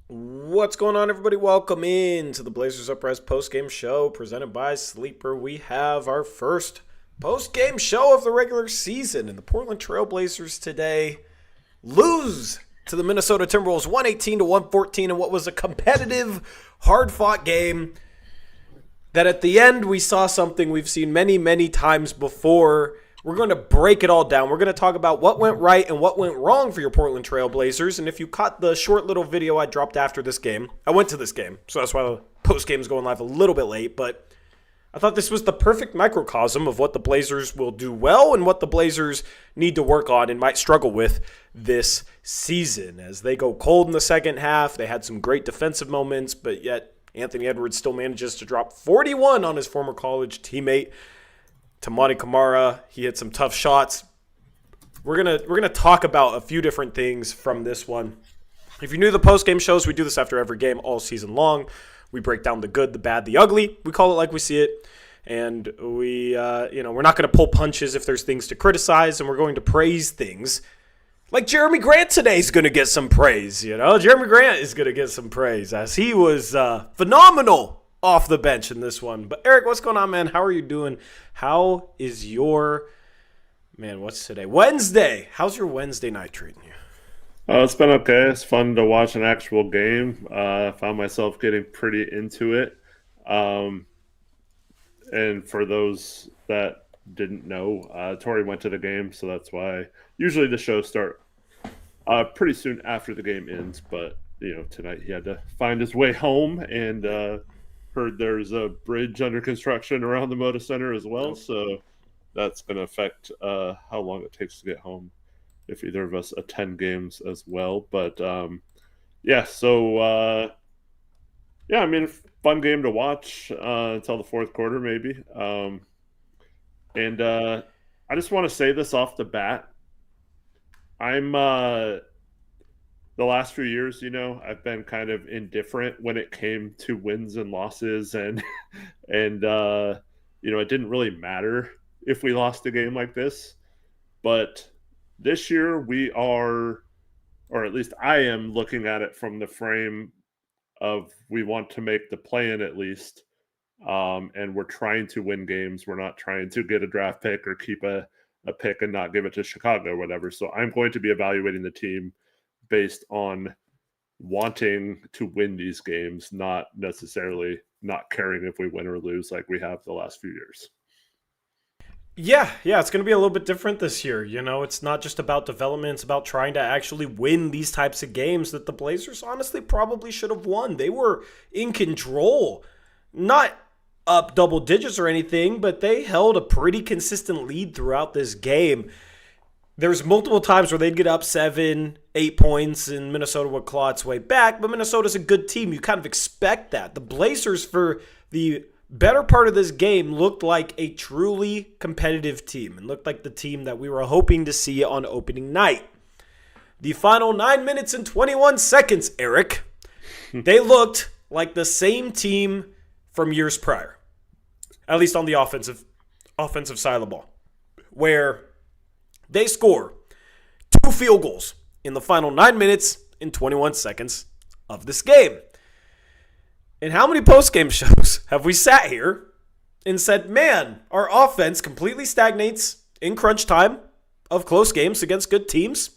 What's going on, everybody? Welcome in to the Blazers Uprise postgame show presented by Sleeper. We have our first postgame show of the regular season, and the Portland Trail Blazers today lose to the Minnesota Timberwolves 118 to 114 in what was a competitive, hard-fought game that at the end we saw something we've seen many, many times before. We're going to break it all down. We're going to talk about what went right and what went wrong for your Portland Trail Blazers. And if you caught the short little video I dropped after this game, I went to this game, so that's why the post-game is going live a little bit late. But I thought this was the perfect microcosm of what the Blazers will do well and what the Blazers need to work on and might struggle with this season. As they go cold in the second half, they had some great defensive moments, but yet Anthony Edwards still manages to drop 41 on his former college teammate Toumani Camara. He hit some tough shots. We're gonna talk about a few different things from this one. If you're new to the post-game shows, we do this after every game all season long. We break down the good, the bad, the ugly. We call it like we see it. And we're not going to pull punches if there's things to criticize, and we're going to praise things. Like Jeremy Grant today is going to get some praise, Jeremy Grant is going to get some praise as he was phenomenal off the bench in this one. But Eric, what's going on, man? How are you doing? How is your, what's today? Wednesday. How's your Wednesday night treating you? It's been okay. It's fun to watch an actual game. I found myself getting pretty into it. And for those that didn't know, Tori went to the game, so that's why usually the shows start pretty soon after the game ends. But, tonight he had to find his way home, and heard there's a bridge under construction around the Moda Center as well, so that's going to affect how long it takes to get home if either of us attend games as well. But fun game to watch until the fourth quarter maybe. I just want to say this off the bat. I'm the last few years, I've been kind of indifferent when it came to wins and losses, and it didn't really matter if we lost a game like this. But this year we are, or at least I am, looking at it from the frame of we want to make the play-in at least, and we're trying to win games. We're not trying to get a draft pick or keep a pick and not give it to Chicago or whatever. So I'm going to be evaluating the team based on wanting to win these games, not necessarily not caring if we win or lose like we have the last few years. Yeah, it's going to be a little bit different this year. It's not just about development. It's about trying to actually win these types of games that the Blazers honestly probably should have won. They were in control, not up double digits or anything, but they held a pretty consistent lead throughout this game. There's multiple times where they'd get up 7, 8 points, and Minnesota would claw its way back, but Minnesota's a good team. You kind of expect that. The Blazers, for the better part of this game, looked like a truly competitive team and looked like the team that we were hoping to see on opening night. The final 9 minutes and 21 seconds, Eric, they looked like the same team from years prior, at least on the offensive side of the ball, where they score 2 field goals in the final 9 minutes and 21 seconds of this game. And how many post-game shows have we sat here and said, man, our offense completely stagnates in crunch time of close games against good teams,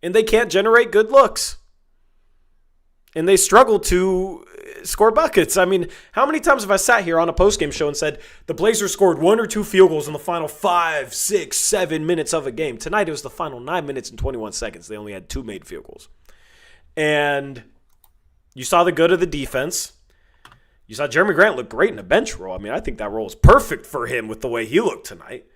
and they can't generate good looks, and they struggle to score buckets. I mean, how many times have I sat here on a postgame show and said the Blazers scored 1 or 2 field goals in the final 5, 6, 7 minutes of a game? Tonight it was the final 9 minutes and 21 seconds. They only had 2 made field goals. And you saw the good of the defense. You saw Jeremy Grant look great in a bench role. I mean, I think that role is perfect for him with the way he looked tonight.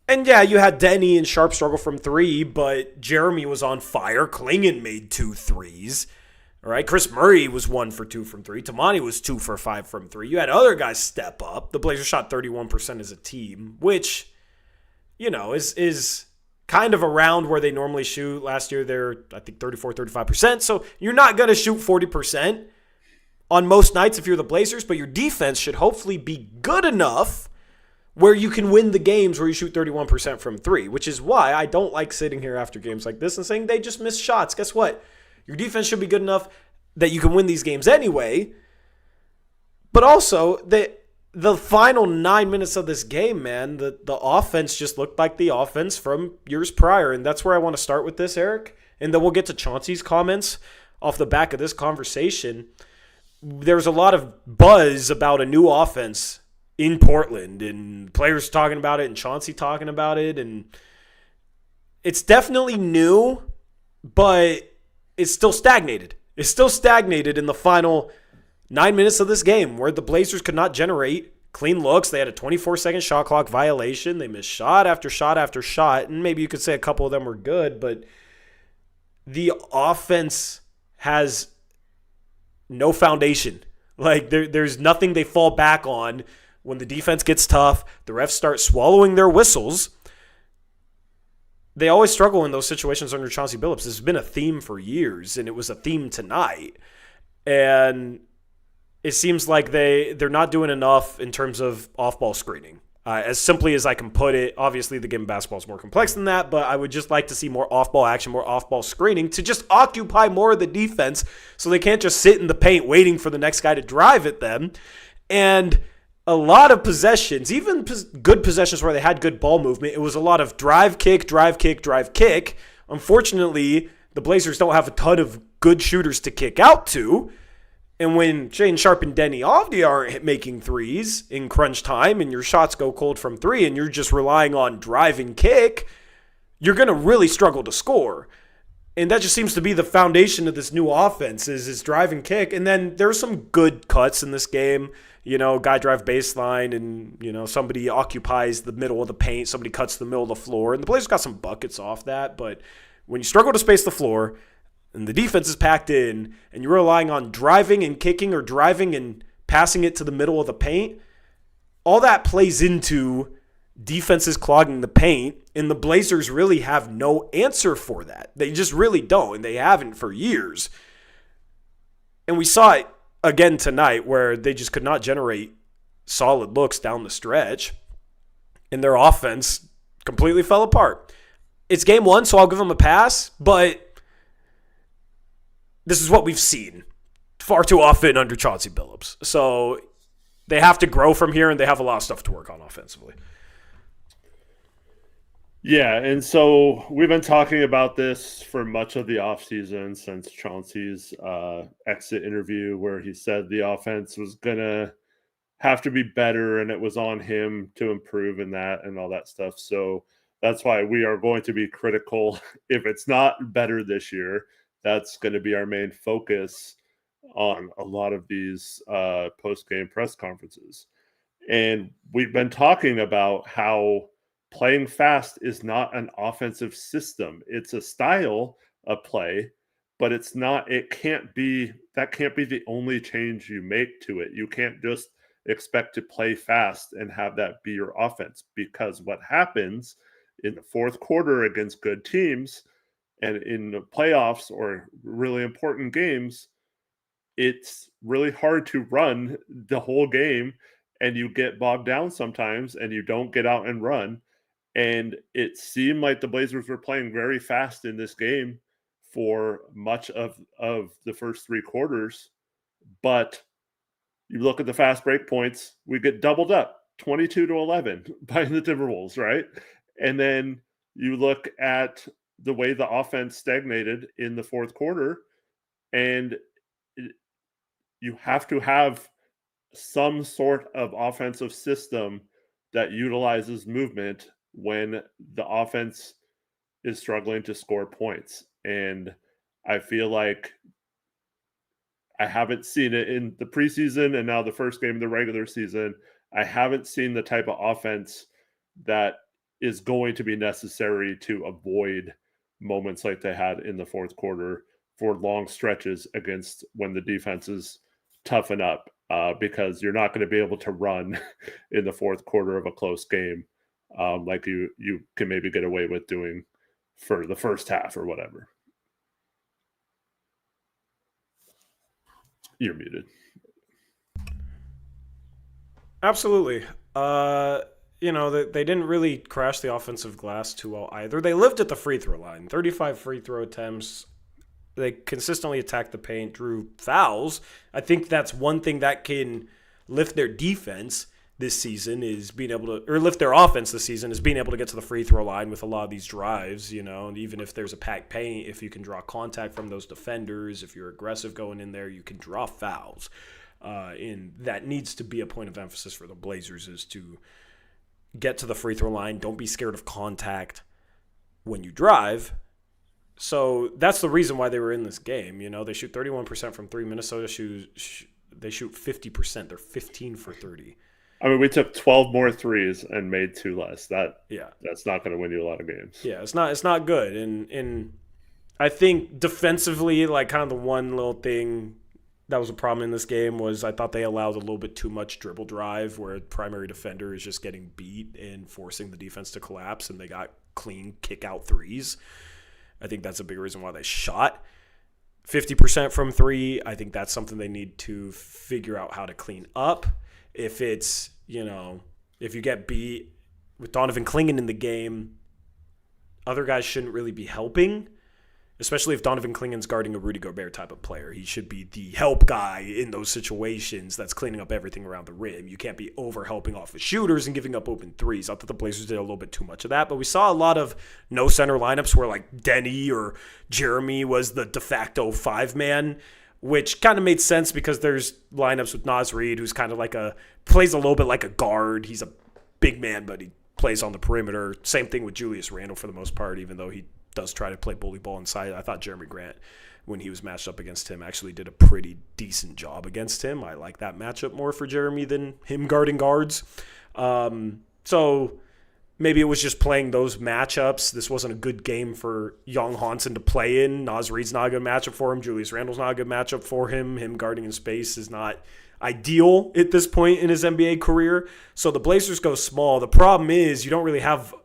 And yeah, you had Denny and Sharp struggle from 3, but Jeremy was on fire. Klingon made 2 threes. All right, Chris Murray was 1 for 2 from 3. Toumani was 2 for 5 from 3. You had other guys step up. The Blazers shot 31% as a team, which, is kind of around where they normally shoot. Last year, they're, I think, 34, 35%. So you're not going to shoot 40% on most nights if you're the Blazers, but your defense should hopefully be good enough where you can win the games where you shoot 31% from 3, which is why I don't like sitting here after games like this and saying they just missed shots. Guess what? Your defense should be good enough that you can win these games anyway. But also, the final 9 minutes of this game, man, the offense just looked like the offense from years prior. And that's where I want to start with this, Eric. And then we'll get to Chauncey's comments off the back of this conversation. There's a lot of buzz about a new offense in Portland, and players talking about it and Chauncey talking about it. And it's definitely new, but it's still stagnated. It's still stagnated in the final 9 minutes of this game where the Blazers could not generate clean looks. They had a 24-second shot clock violation. They missed shot after shot after shot. And maybe you could say a couple of them were good, but the offense has no foundation. Like, there's nothing they fall back on when the defense gets tough. The refs start swallowing their whistles. They always struggle in those situations under Chauncey Billups. This has been a theme for years, and it was a theme tonight. And it seems like they're not doing enough in terms of off-ball screening. As simply as I can put it, obviously the game of basketball is more complex than that, but I would just like to see more off-ball action, more off-ball screening to just occupy more of the defense so they can't just sit in the paint waiting for the next guy to drive at them. And a lot of possessions, even good possessions where they had good ball movement, it was a lot of drive, kick, drive, kick, drive, kick. Unfortunately, the Blazers don't have a ton of good shooters to kick out to. And when Shane Sharp and Denny Avdia aren't making threes in crunch time and your shots go cold from three and you're just relying on drive and kick, you're going to really struggle to score. And that just seems to be the foundation of this new offense is drive and kick. And then there's some good cuts in this game. You know, guy drive baseline and, you know, somebody occupies the middle of the paint. Somebody cuts the middle of the floor. And the Blazers got some buckets off that. But when you struggle to space the floor and the defense is packed in and you're relying on driving and kicking or driving and passing it to the middle of the paint, all that plays into defenses clogging the paint, and the Blazers really have no answer for that. They just really don't, and they haven't for years. And we saw it again tonight where they just could not generate solid looks down the stretch, and their offense completely fell apart. It's game one, so I'll give them a pass, but this is what we've seen far too often under Chauncey Billups. So they have to grow from here, and they have a lot of stuff to work on offensively. Yeah, and so we've been talking about this for much of the offseason since Chauncey's exit interview where he said the offense was going to have to be better and it was on him to improve in that and all that stuff. So that's why we are going to be critical. If it's not better this year, that's going to be our main focus on a lot of these post-game press conferences. And we've been talking about how playing fast is not an offensive system. It's a style of play, but that can't be the only change you make to it. You can't just expect to play fast and have that be your offense, because what happens in the fourth quarter against good teams and in the playoffs or really important games, it's really hard to run the whole game and you get bogged down sometimes and you don't get out and run. And it seemed like the Blazers were playing very fast in this game for much of the first three quarters. But you look at the fast break points, we get doubled up 22-11 by the Timberwolves, right? And then you look at the way the offense stagnated in the fourth quarter, and you have to have some sort of offensive system that utilizes movement when the offense is struggling to score points. And I feel like I haven't seen it in the preseason and now the first game of the regular season. I haven't seen the type of offense that is going to be necessary to avoid moments like they had in the fourth quarter for long stretches against when the defenses toughen up, because you're not going to be able to run in the fourth quarter of a close game like you can maybe get away with doing for the first half or whatever. You're muted. Absolutely. They didn't really crash the offensive glass too well either. They lived at the free throw line. 35 free throw attempts, They consistently attack the paint, drew fouls. I think that's one thing that can lift their defense this season is being able to, or lift their offense this season is being able to get to the free throw line with a lot of these drives, and even if there's a packed paint, if you can draw contact from those defenders, if you're aggressive going in there, you can draw fouls. And that needs to be a point of emphasis for the Blazers is to get to the free throw line. Don't be scared of contact when you drive. So that's the reason why they were in this game. They shoot 31% from three. Minnesota they shoot 50%. They're 15 for 30. I mean, we took 12 more threes and made 2 less. That's not going to win you a lot of games. Yeah, it's not good. And I think defensively, like kind of the one little thing that was a problem in this game was I thought they allowed a little bit too much dribble drive where primary defender is just getting beat and forcing the defense to collapse, and they got clean kick out threes. I think that's a big reason why they shot 50% from three. I think that's something they need to figure out how to clean up. If it's, if you get beat with Donovan Clingan in the game, other guys shouldn't really be helping, especially if Donovan Clingan's guarding a Rudy Gobert type of player. He should be the help guy in those situations that's cleaning up everything around the rim. You can't be over-helping off the shooters and giving up open threes. I thought the Blazers did a little bit too much of that, but we saw a lot of no-center lineups where like Denny or Jeremy was the de facto five-man, which kind of made sense because there's lineups with Naz Reid, who's kind of plays a little bit like a guard. He's a big man, but he plays on the perimeter. Same thing with Julius Randle for the most part, even though he does try to play bully ball inside. I thought Jeremy Grant, when he was matched up against him, actually did a pretty decent job against him. I like that matchup more for Jeremy than him guarding guards. So maybe it was just playing those matchups. This wasn't a good game for Young Hansen to play in. Naz Reid's not a good matchup for him. Julius Randle's not a good matchup for him. Him guarding in space is not ideal at this point in his NBA career. So the Blazers go small. The problem is you don't really have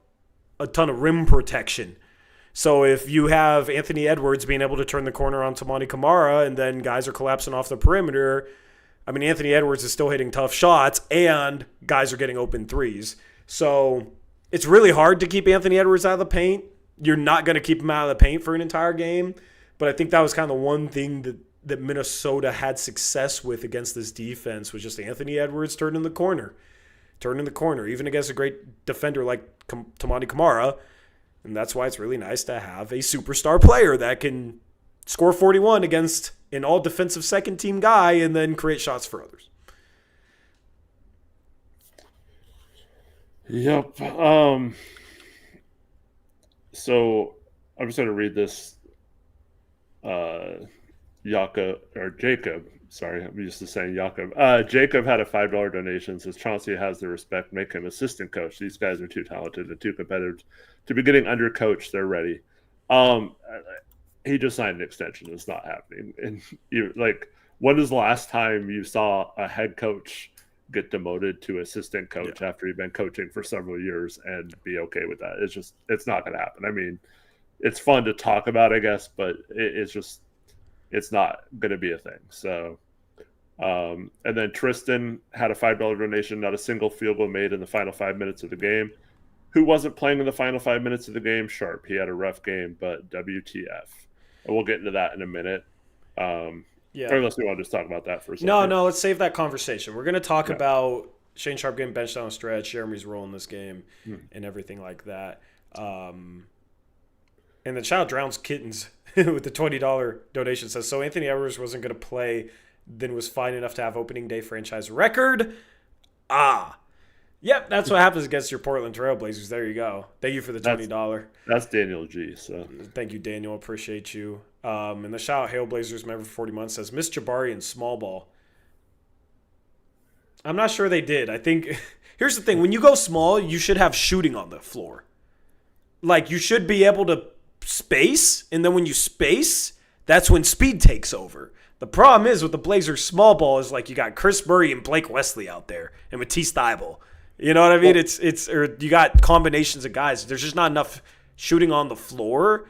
a ton of rim protection. So if you have Anthony Edwards being able to turn the corner on Toumani Camara and then guys are collapsing off the perimeter, I mean, Anthony Edwards is still hitting tough shots and guys are getting open threes. So it's really hard to keep Anthony Edwards out of the paint. You're not going to keep him out of the paint for an entire game. But I think that was kind of the one thing that Minnesota had success with against this defense was just Anthony Edwards turning the corner, even against a great defender like Toumani Camara. And that's why it's really nice to have a superstar player that can score 41 against an all-defensive second-team guy and then create shots for others. Yep. So I'm just going to read this. Jacob. Sorry, I'm used to saying Jacob. Jacob had a $5 donation. Says Chauncey has the respect. Make him assistant coach. These guys are too talented and too competitive to be getting undercoached. They're ready. He just signed an extension. It's not happening. And when was the last time you saw a head coach get demoted to assistant coach after he'd been coaching for several years and be okay with that? It's not going to happen. I mean, it's fun to talk about, I guess, but it's not going to be a thing. So, and then Tristan had a $5 donation, not a single field goal made in the final 5 minutes of the game. Who wasn't playing in the final 5 minutes of the game? Sharp. He had a rough game, but WTF. And we'll get into that in a minute. Or unless we want to just talk about that for a second. No, let's save that conversation. We're going to talk about Shane Sharp getting benched down the stretch, Jeremy's role in this game, and everything like that. And the child drowns kittens with the $20 donation says, so Anthony Edwards wasn't going to play, then was fine enough to have opening day franchise record. Yep, that's what happens against your Portland Trail Blazers. There you go. Thank you for the $20. That's Daniel G. So thank you, Daniel. Appreciate you. And the shout out Hail Blazers member for 40 months says, Miss Jabari and small ball. I'm not sure they did. I think here's the thing. When you go small, you should have shooting on the floor. You should be able to space, and then when you space, that's when speed takes over. The problem is with the Blazers small ball is you got Chris Murray and Blake Wesley out there and Matisse Thybulle. You know what I mean? Or you got combinations of guys. There's just not enough shooting on the floor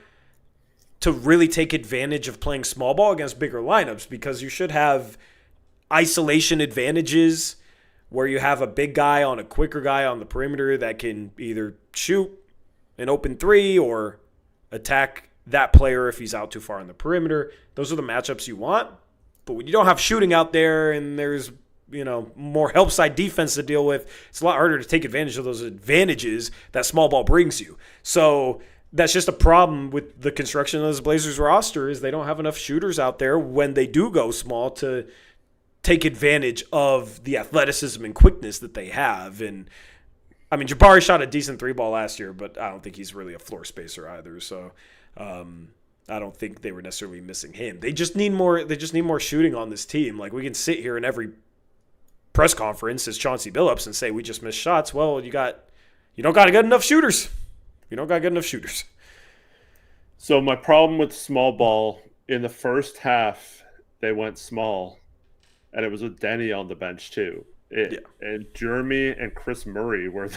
to really take advantage of playing small ball against bigger lineups, because you should have isolation advantages where you have a big guy on a quicker guy on the perimeter that can either shoot an open three or attack that player if he's out too far on the perimeter. Those are the matchups you want. But when you don't have shooting out there and there's more help side defense to deal with, it's a lot harder to take advantage of those advantages that small ball brings you. So that's just a problem with the construction of this Blazers roster is they don't have enough shooters out there when they do go small to take advantage of the athleticism and quickness that they have. And I mean, Jabari shot a decent 3-ball last year, but I don't think he's really a floor spacer either. So I don't think they were necessarily missing him. They just need more. They just need more shooting on this team. Like, we can sit here in every press conference as Chauncey Billups and say we just missed shots. Well, you don't got good enough shooters. You don't got good enough shooters. So my problem with small ball in the first half, they went small, and it was with Denny on the bench too. And Jeremy and Chris Murray were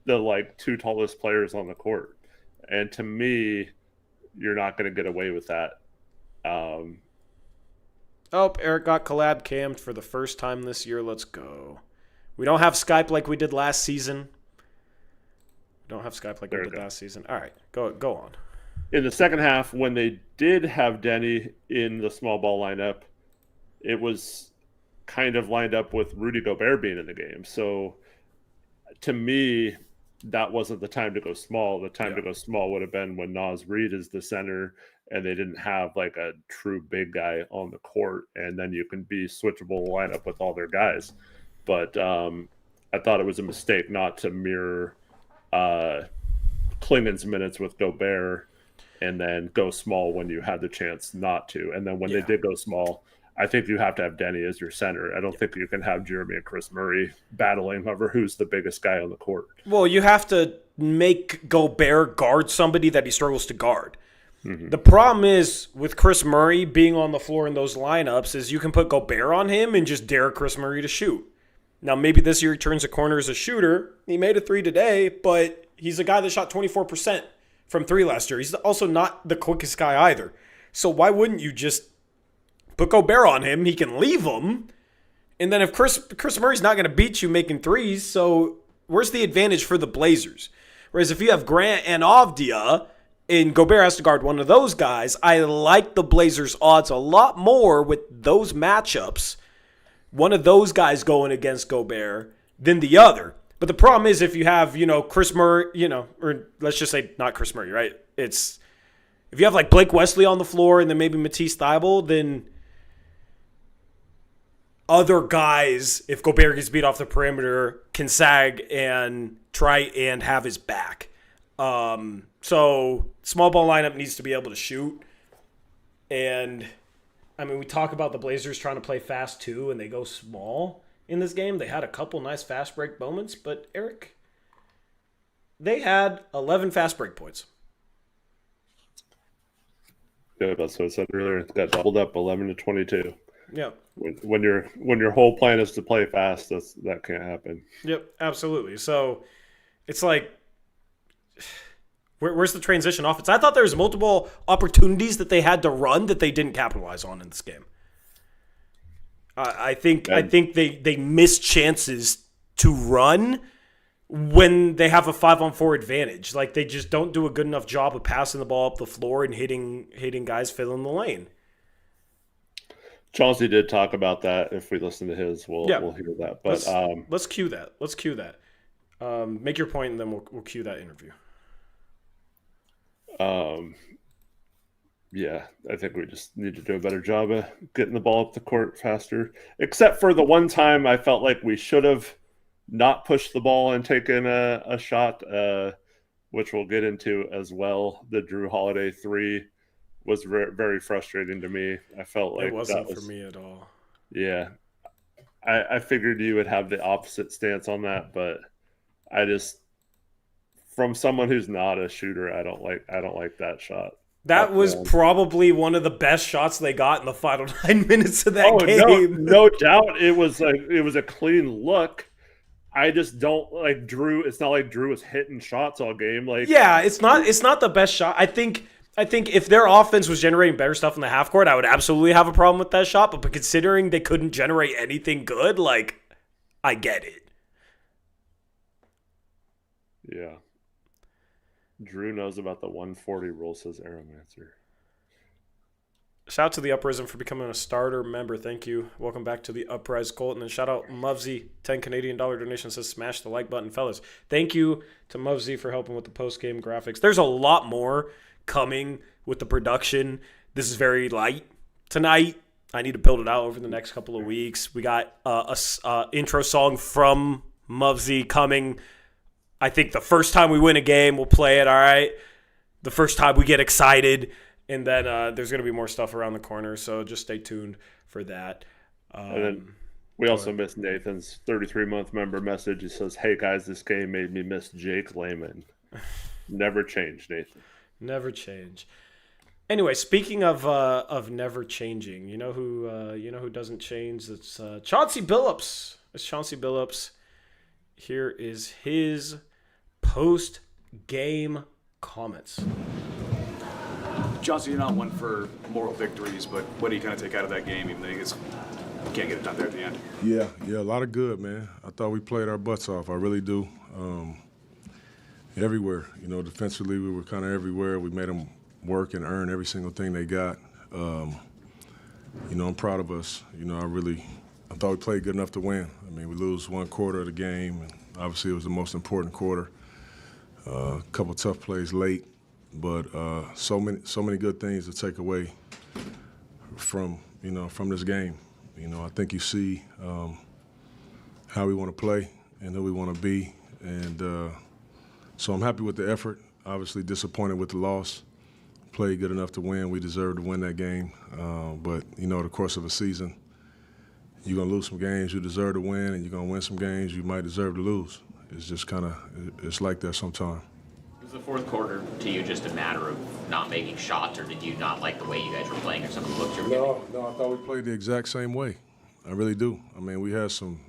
the two tallest players on the court. And to me, you're not going to get away with that. Eric got collab cammed for the first time this year. Let's go. We don't have Skype like we did last season. All right, go on. In the second half, when they did have Denny in the small ball lineup, it was kind of lined up with Rudy Gobert being in the game. So to me, that wasn't the time to go small. The time to go small would have been when Naz Reid is the center and they didn't have like a true big guy on the court, and then you can be switchable lineup with all their guys. But I thought it was a mistake not to mirror Klingen's minutes with Gobert and then go small when you had the chance not to. And then when they did go small, I think you have to have Denny as your center. I don't think you can have Jeremy and Chris Murray battling over who's the biggest guy on the court. Well, you have to make Gobert guard somebody that he struggles to guard. Mm-hmm. The problem is with Chris Murray being on the floor in those lineups is you can put Gobert on him and just dare Chris Murray to shoot. Now, maybe this year he turns a corner as a shooter. He made a 3 today, but he's a guy that shot 24% from 3 last year. He's also not the quickest guy either. So why wouldn't you just put Gobert on him? He can leave him. And then if Chris Murray's not going to beat you making threes, so where's the advantage for the Blazers? Whereas if you have Grant and Avdia and Gobert has to guard one of those guys, I like the Blazers' odds a lot more with those matchups, one of those guys going against Gobert than the other. But the problem is if you have, Chris Murray, or let's just say not Chris Murray, right? It's if you have like Blake Wesley on the floor and then maybe Matisse Thybulle, then other guys, if Gobert gets beat off the perimeter, can sag and try and have his back. So small ball lineup needs to be able to shoot. And, I mean, we talk about the Blazers trying to play fast too, and they go small in this game. They had a couple nice fast break moments, but, Eric, they had 11 fast break points. Yeah, that's what I said earlier. It got doubled up 11-22. Yeah. When your whole plan is to play fast, that can't happen. Yep, absolutely. So it's like, where's the transition offense? I thought there was multiple opportunities that they had to run that they didn't capitalize on in this game. I think they missed chances to run when they have a 5-on-4 advantage. Like, they just don't do a good enough job of passing the ball up the floor and hitting guys filling the lane. Chauncey did talk about that. If we listen to his, we'll hear that. But let's cue that. Make your point, and then we'll cue that interview. Yeah, I think we just need to do a better job of getting the ball up the court faster. Except for the one time I felt like we should have not pushed the ball and taken a shot, which we'll get into as well. The Drew Holiday 3 was very, very frustrating to me. I felt like it wasn't for me at all. Yeah, I figured you would have the opposite stance on that, but I just, from someone who's not a shooter, I don't like that shot. That was probably one of the best shots they got in the final 9 minutes of that game. No doubt, it was a clean look. I just don't like Drew. It's not like Drew was hitting shots all game. Like, yeah, it's not the best shot. I think if their offense was generating better stuff in the half court, I would absolutely have a problem with that shot. But considering they couldn't generate anything good, like, I get it. Yeah. Drew knows about the 140 rule, says Aeromancer. Shout out to the Uprise for becoming a starter member. Thank you. Welcome back to the Uprise Cult. And then shout out Muvsy, 10 Canadian dollar donation, says smash the like button, fellas. Thank you to Muvsy for helping with the post-game graphics. There's a lot more coming with the production. This is very light tonight. I need to build it out over the next couple of weeks. We got a intro song from Muvsy coming. I think the first time we win a game, we'll play it, all right? The first time we get excited. And then there's going to be more stuff around the corner, so just stay tuned for that. And then we also missed Nathan's 33-month member message. He says, hey, guys, this game made me miss Jake Layman. Never change, Nathan. Never change. Anyway, speaking of never changing, you know who doesn't change? It's Chauncey Billups. It's Chauncey Billups. Here is his post-game comments. Chauncey, you're not one for moral victories, but what do you kind of take out of that game, even though you can't get it done there at the end? Yeah, a lot of good, man. I thought we played our butts off. I really do. Everywhere, defensively we were kind of everywhere. We made them work and earn every single thing they got. I'm proud of us. I thought we played good enough to win. I mean, we lose one quarter of the game, and obviously it was the most important quarter. A couple tough plays late. But so many good things to take away from this game. I think you see how we want to play and who we want to be, and so I'm happy with the effort. Obviously disappointed with the loss. Played good enough to win. We deserved to win that game, but the course of a season, you're gonna lose some games you deserve to win, and you're gonna win some games you might deserve to lose. It's just it's like that sometimes. Was the fourth quarter to you just a matter of not making shots, or did you not like the way you guys were playing or some of the looks you were giving? No, I thought we played the exact same way. I really do. I mean, we had some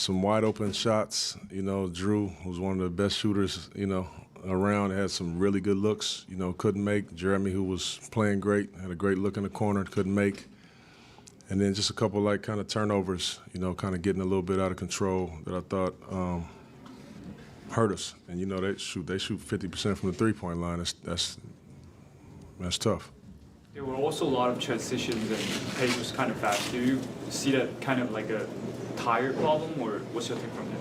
wide open shots. Drew was one of the best shooters, around, had some really good looks, couldn't make. Jeremy, who was playing great, had a great look in the corner, couldn't make. And then just a couple kind of turnovers, kind of getting a little bit out of control that I thought hurt us. And they shoot 50% from the three-point line. That's tough. There were also a lot of transitions and pace was kind of fast. Do you see that kind of like a tire problem, or what's your take from that?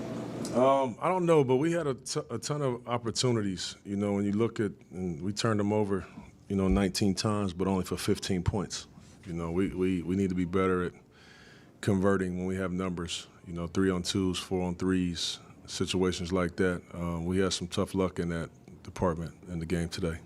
I don't know, but we had a ton of opportunities. When you look at, and we turned them over, 19 times, but only for 15 points. We need to be better at converting when we have numbers. 3-on-2s, 4-on-3s. Situations like that. We had some tough luck in that department in the game today.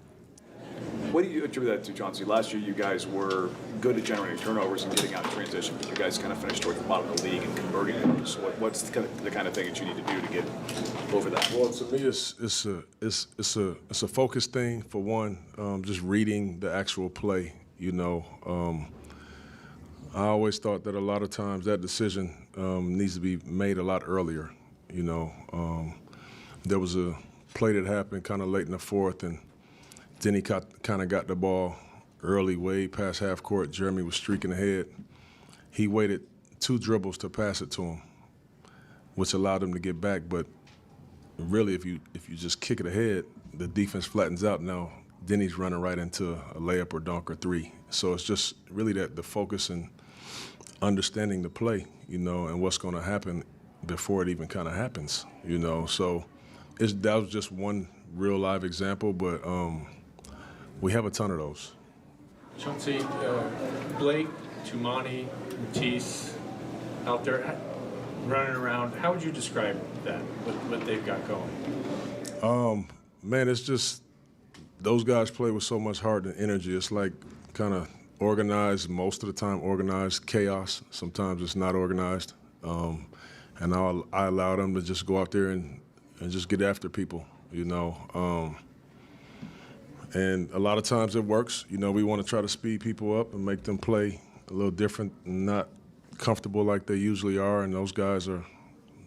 What do you attribute that to, Chauncey? Last year you guys were good at generating turnovers and getting out of transition, but you guys kind of finished towards the bottom of the league and converting those. What's the kind of thing that you need to do to get over that? Well, to me, it's a focus thing, for one, just reading the actual play. I always thought that a lot of times that decision needs to be made a lot earlier. There was a play that happened kind of late in the fourth, and then he kind of got the ball early, way past half court. Jeremy was streaking ahead. He waited 2 dribbles to pass it to him, which allowed him to get back. But really, if you just kick it ahead, the defense flattens out. Now, then he's running right into a layup or dunk or 3. So it's just really the focus and understanding the play, and what's going to happen before it even kind of happens, So that was just one real live example, but we have a ton of those. Chauncey, Blake, Tumani, Matisse out there running around. How would you describe that, what they've got going? Man, it's just those guys play with so much heart and energy. It's like kind of organized, most of the time organized chaos. Sometimes it's not organized. And I allow them to just go out there and just get after people, And a lot of times it works. We want to try to speed people up and make them play a little different, not comfortable like they usually are. And those guys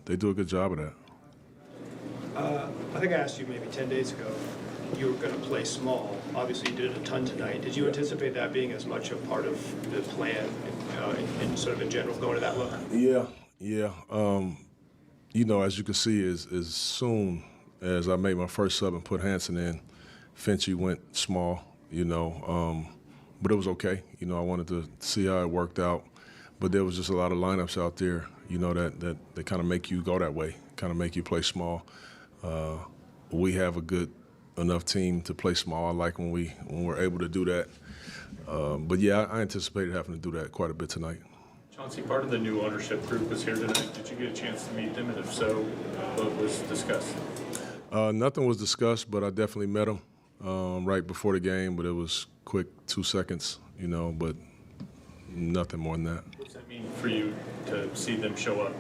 they do a good job of that. I think I asked you maybe 10 days ago, you were going to play small. Obviously, you did it a ton tonight. Did you anticipate that being as much a part of the plan in sort of in general, going to that look? Yeah. As you can see, as soon as I made my first sub and put Hanson in, Finchie went small, but it was okay. I wanted to see how it worked out. But there was just a lot of lineups out there, that kind of make you go that way, kind of make you play small. We have a good enough team to play small. I like when we're able to do that. But yeah, I anticipated having to do that quite a bit tonight. Chauncey, part of the new ownership group was here tonight. Did you get a chance to meet them? And if so, what was discussed? Nothing was discussed, but I definitely met them right before the game. But it was quick, 2 seconds, but nothing more than that. What does that mean for you to see them show up?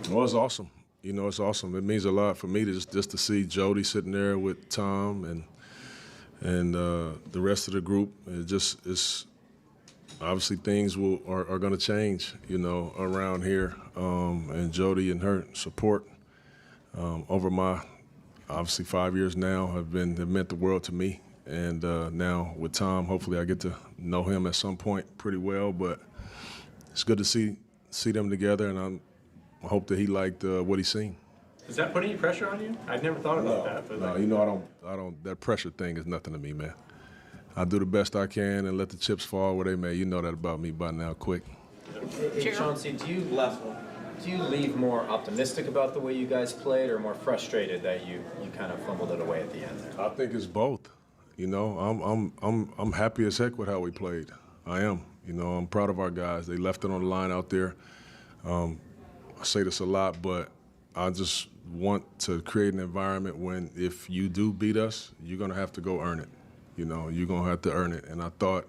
Well, it's awesome. It's awesome. It means a lot for me to just to see Jody sitting there with Tom and the rest of the group. It's obviously things are going to change, around here. And Jody and her support over my obviously 5 years now have meant the world to me. And now with Tom, hopefully I get to know him at some point pretty well. But it's good to see them together, and I hope that he liked what he's seen. Is that putting any pressure on you? I'd never thought about that. But No, I don't. That pressure thing is nothing to me, man. I do the best I can and let the chips fall where they may. You know that about me by now, quick. Hey, Chauncey, do you leave more optimistic about the way you guys played, or more frustrated that you kind of fumbled it away at the end there? I think it's both. I'm happy as heck with how we played. I am. I'm proud of our guys. They left it on the line out there. I say this a lot, but I just want to create an environment when if you do beat us, you're going to have to go earn it. You're going to have to earn it. And I thought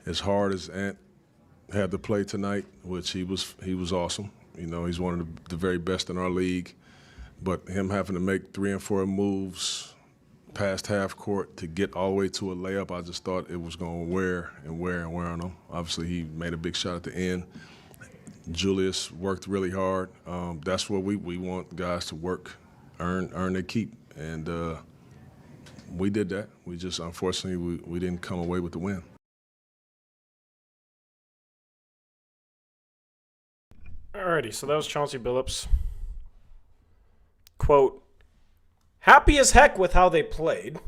as hard as Ant had to play tonight, which he was awesome. He's one of the very best in our league. But him having to make 3 and 4 moves past half court to get all the way to a layup, I just thought it was going to wear on him. Obviously, he made a big shot at the end. Julius worked really hard. That's what we want guys to work, earn their keep. And we did that. We just, unfortunately, we didn't come away with the win. Alrighty, so that was Chauncey Billups. Quote, happy as heck with how they played.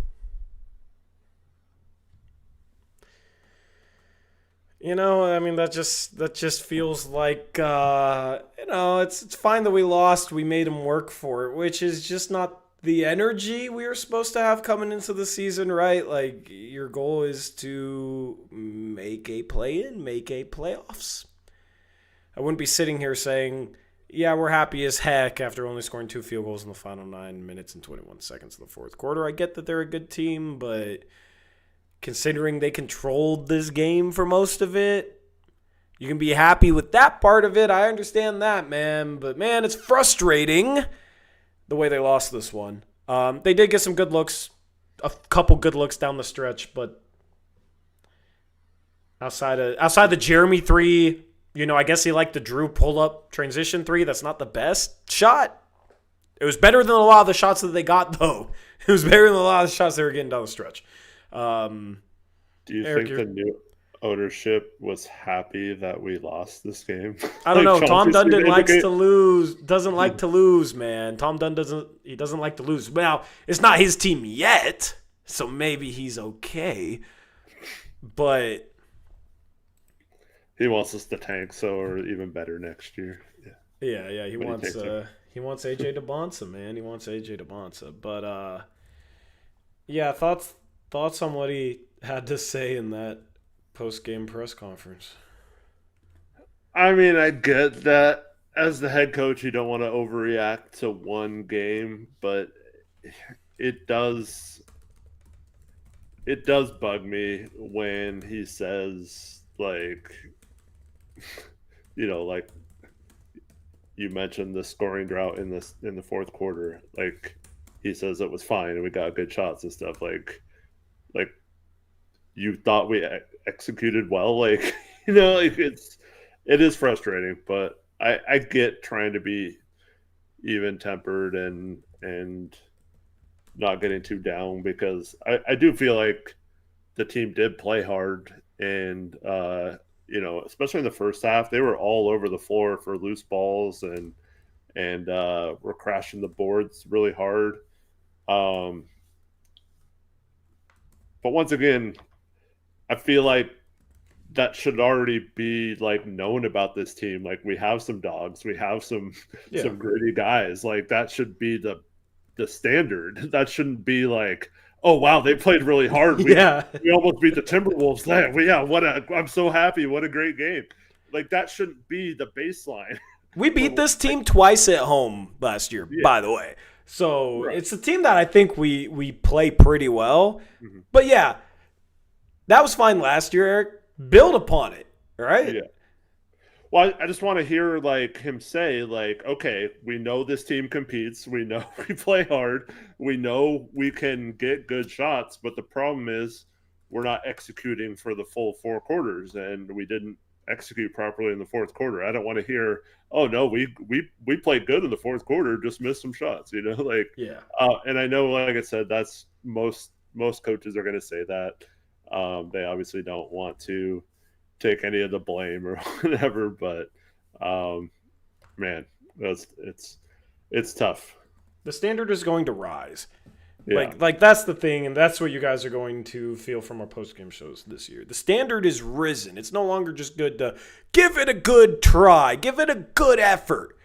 That just feels like, it's fine that we lost. We made them work for it, which is just not the energy we were supposed to have coming into the season, right? Like, your goal is to make a play-in, make a playoffs. I wouldn't be sitting here saying, yeah, we're happy as heck after only scoring 2 field goals in the final 9 minutes and 21 seconds of the fourth quarter. I get that they're a good team, but considering they controlled this game for most of it, you can be happy with that part of it. I understand that, man. But, man, it's frustrating the way they lost this one. They did get some good looks, a couple good looks down the stretch, but outside the Jeremy 3, I guess he liked the Drew pull-up transition 3. That's not the best shot. It was better than a lot of the shots that they got, though. It was better than a lot of the shots they were getting down the stretch. Do you Eric, think the new ownership was happy that we lost this game? I don't know. Tom Dundon likes to lose. Doesn't like to lose, man. Tom Dundon doesn't like to lose. Well, it's not his team yet, so maybe he's okay. But he wants us to tank, so or even better next year. Yeah. He wants AJ DeBonsa, man. He wants AJ DeBonsa. But thoughts on what he had to say in that post-game press conference. I mean, I get that as the head coach, you don't want to overreact to one game, but it does bug me when he says, like, like you mentioned the scoring drought in the fourth quarter. Like, he says it was fine and we got good shots and stuff. Like you thought we executed well. Like, it is frustrating, but I get trying to be even tempered and not getting too down, because I do feel like the team did play hard, and especially in the first half, they were all over the floor for loose balls and were crashing the boards really hard. Um, but once again, I feel like that should already be like known about this team. Like we have some dogs, we have some Yeah. gritty guys. Like that should be the standard. That shouldn't be like, oh wow, they played really hard. Yeah. We almost beat the Timberwolves. I'm so happy. What a great game. Like that shouldn't be the baseline. We beat this team twice at home last year, by the way. So Right. it's a team that I think we play pretty well. Mm-hmm. But yeah, that was fine last year, Eric. Build upon it, right? Yeah. Well, I just want to hear like him say like, okay, we know this team competes. We know we play hard. We know we can get good shots, but the problem is we're not executing for the full 4 quarters, and we didn't execute properly in the 4th quarter. I don't want to hear, oh no, we played good in the 4th quarter, just missed some shots. Like Yeah. and I know, like I said, that's most coaches are going to say that. They obviously don't want to take any of the blame or whatever, but man, it's tough. The standard is going to rise. Yeah. Like that's the thing, and that's what you guys are going to feel from our post-game shows this year. The standard is risen. It's no longer just good to give it a good try, give it a good effort.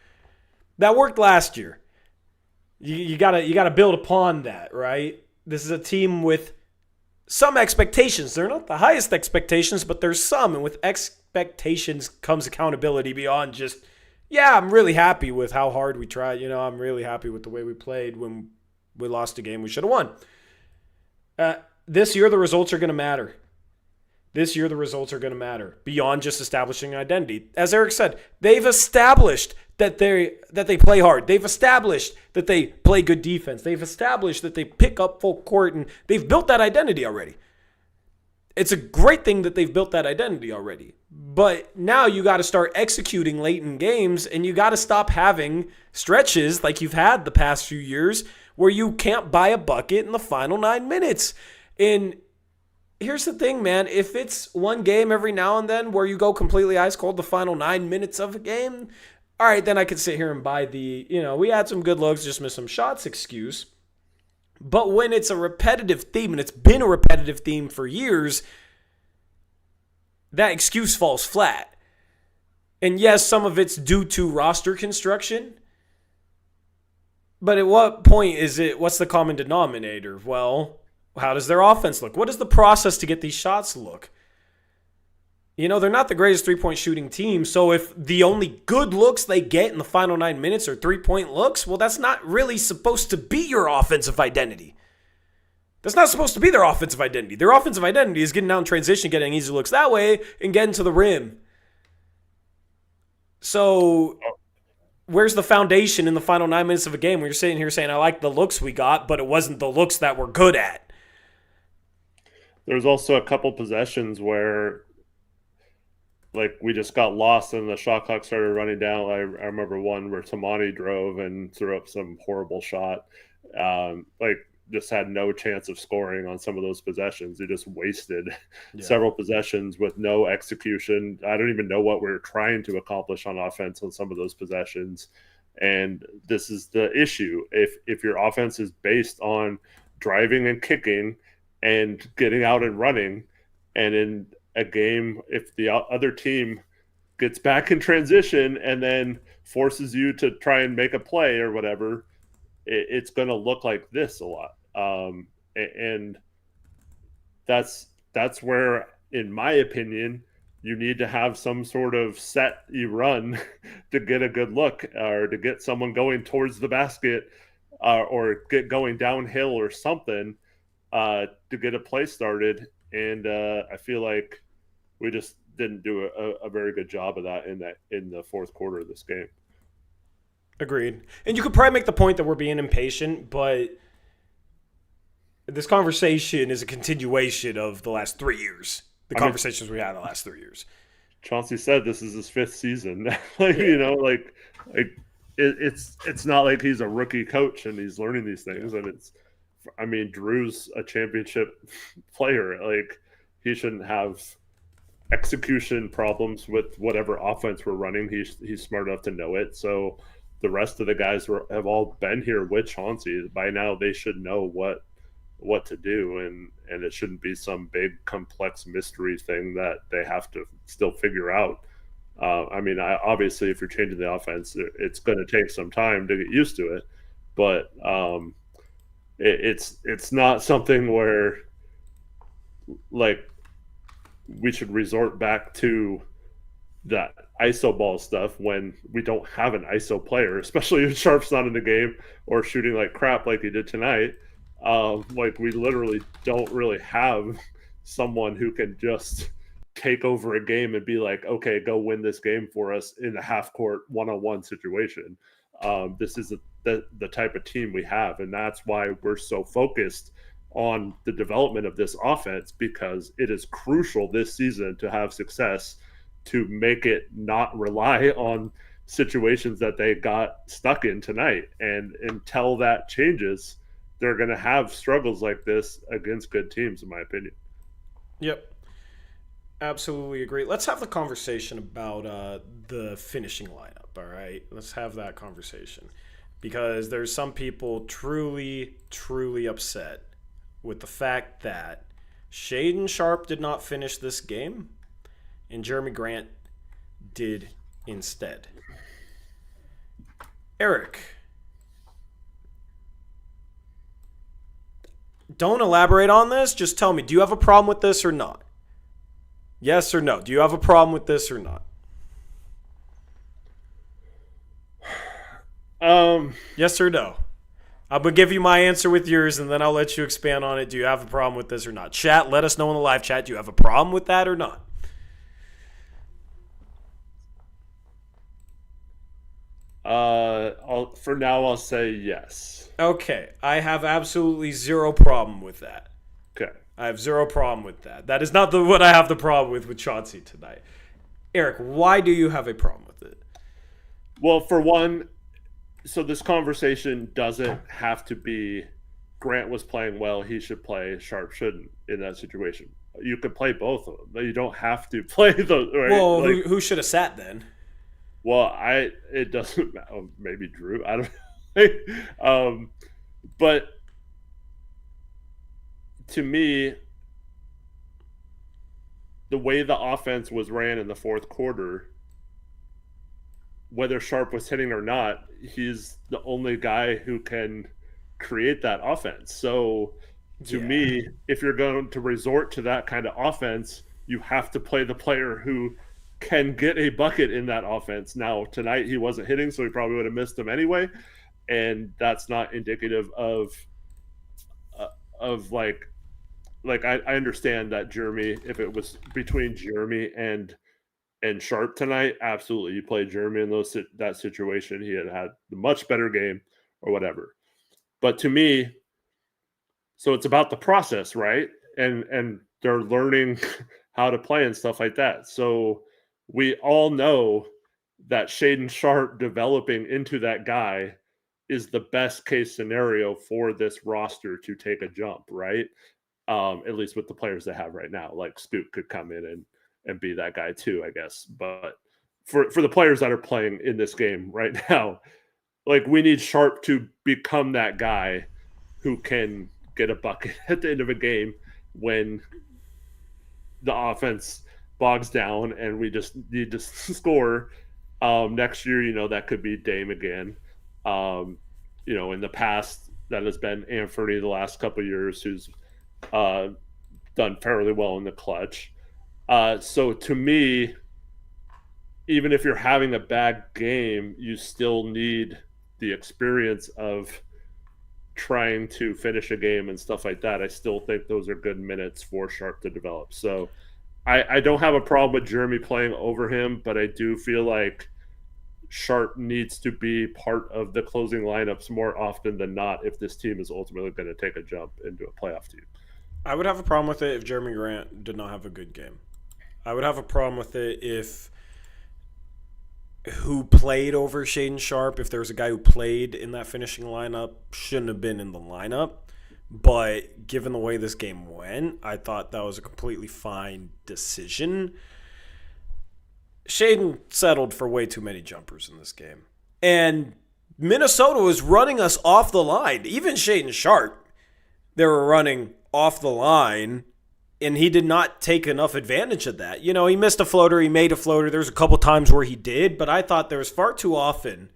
That worked last year. You gotta build upon that, right? This is a team with some expectations. They're not the highest expectations, but there's some, and with expectations comes accountability beyond just, yeah, I'm really happy with how hard we tried. I'm really happy with the way we played when we lost a game we should have won. This year, the results are going to matter. This year, the results are going to matter beyond just establishing an identity. As Eric said, they've established that they play hard. They've established that they play good defense. They've established that they pick up full court, and they've built that identity already. It's a great thing that they've built that identity already. But now you got to start executing late in games, and you got to stop having stretches like you've had the past few years where you can't buy a bucket in the final 9 minutes. And here's the thing, man. If it's one game every now and then where you go completely ice cold the final 9 minutes of a game, all right, then I could sit here and buy the, we had some good looks, just missed some shots excuse. But when it's a repetitive theme, and it's been a repetitive theme for years, that excuse falls flat. And yes, some of it's due to roster construction. But at what point what's the common denominator? Well, how does their offense look? What is the process to get these shots look? They're not the greatest three-point shooting team, so if the only good looks they get in the final 9 minutes are three-point looks, well, that's not really supposed to be your offensive identity. That's not supposed to be their offensive identity. Their offensive identity is getting out in transition, getting easy looks that way, and getting to the rim. So where's the foundation in the final 9 minutes of a game where you're sitting here saying, I like the looks we got, but it wasn't the looks that we're good at? There's also a couple possessions where like we just got lost and the shot clock started running down. I remember one where Tamani drove and threw up some horrible shot. Just had no chance of scoring on some of those possessions. He just wasted several possessions with no execution. I don't even know what we were trying to accomplish on offense on some of those possessions. And this is the issue. If your offense is based on driving and kicking and getting out and running, and in a game, if the other team gets back in transition and then forces you to try and make a play or whatever, it's going to look like this a lot. And that's where, in my opinion, you need to have some sort of set you run to get a good look or to get someone going towards the basket or get going downhill or something to get a play started. And I feel like we just didn't do a very good job of that in the 4th quarter of this game. Agreed. And you could probably make the point that we're being impatient, but this conversation is a continuation of the last 3 years. Conversations we had in the last 3 years. Chauncey said this is his 5th season. It's not like he's a rookie coach and he's learning these things. And Drew's a championship player. Like, he shouldn't have execution problems with whatever offense we're running. He's smart enough to know it. So the rest of the guys have all been here with Chauncey. By now, they should know what to do, and it shouldn't be some big complex mystery thing that they have to still figure out. I mean, obviously, if you're changing the offense, it's going to take some time to get used to it, but it's not something where like we should resort back to that ISO ball stuff when we don't have an ISO player, especially if Sharp's not in the game or shooting like crap like he did tonight. Like we literally don't really have someone who can just take over a game and be like, okay, go win this game for us in a half court one-on-one situation. This is the type of team we have, and that's why we're so focused on the development of this offense, because it is crucial this season to have success, to make it not rely on situations that they got stuck in tonight. And until that changes, they're going to have struggles like this against good teams, in my opinion. Yep. Absolutely agree. Let's have the conversation about the finishing lineup, all right? Let's have that conversation. Because there's some people truly, truly upset with the fact that Shaedon Sharpe did not finish this game and Jeremy Grant did instead. Eric, don't elaborate on this. Just tell me, do you have a problem with this or not? Yes or no? Do you have a problem with this or not? Yes or no? I'm going to give you my answer with yours, and then I'll let you expand on it. Do you have a problem with this or not? Chat, let us know in the live chat. Do you have a problem with that or not? For now, I'll say yes. Okay. I have absolutely zero problem with that. Okay. I have zero problem with that. That is not what I have the problem with Chauncey tonight. Eric, why do you have a problem with it? Well, for one, so this conversation doesn't have to be Grant was playing well, he should play, Sharpe shouldn't in that situation. You could play both of them. You don't have to play those. Right? Well, like, who should have sat then? Well, it doesn't matter. Maybe Drew. I don't know. But to me, the way the offense was ran in the fourth quarter, whether Sharpe was hitting or not, he's the only guy who can create that offense. So to me, if you're going to resort to that kind of offense, you have to play the player who can get a bucket in that offense. Now, tonight he wasn't hitting, so he probably would have missed him anyway. And that's not indicative of I understand that Jeremy, if it was between Jeremy and Sharpe tonight, absolutely you play Jeremy in that situation. He had the much better game or whatever. But to me, so it's about the process, right? And they're learning how to play and stuff like that. So we all know that Shaedon Sharpe developing into that guy is the best case scenario for this roster to take a jump, right? At least with the players they have right now. Like Scoot could come in and be that guy too, I guess. But for the players that are playing in this game right now, like we need Sharpe to become that guy who can get a bucket at the end of a game when the offense bogs down and we just need to score. Next year, that could be Dame again. In the past, that has been Anthony the last couple of years, who's done fairly well in the clutch. So to me, even if you're having a bad game, you still need the experience of trying to finish a game and stuff like that. I still think those are good minutes for Sharpe to develop. So I don't have a problem with Jeremy playing over him, but I do feel like Sharpe needs to be part of the closing lineups more often than not if this team is ultimately going to take a jump into a playoff team. I would have a problem with it if Jeremy Grant did not have a good game. I would have a problem with it if who played over Shaedon Sharpe, if there was a guy who played in that finishing lineup, shouldn't have been in the lineup. But given the way this game went, I thought that was a completely fine decision. Shaedon settled for way too many jumpers in this game. And Minnesota was running us off the line. Even Shaedon Sharp, they were running off the line, and he did not take enough advantage of that. You know, he missed a floater, he made a floater. There's a couple times where he did, but I thought there was far too often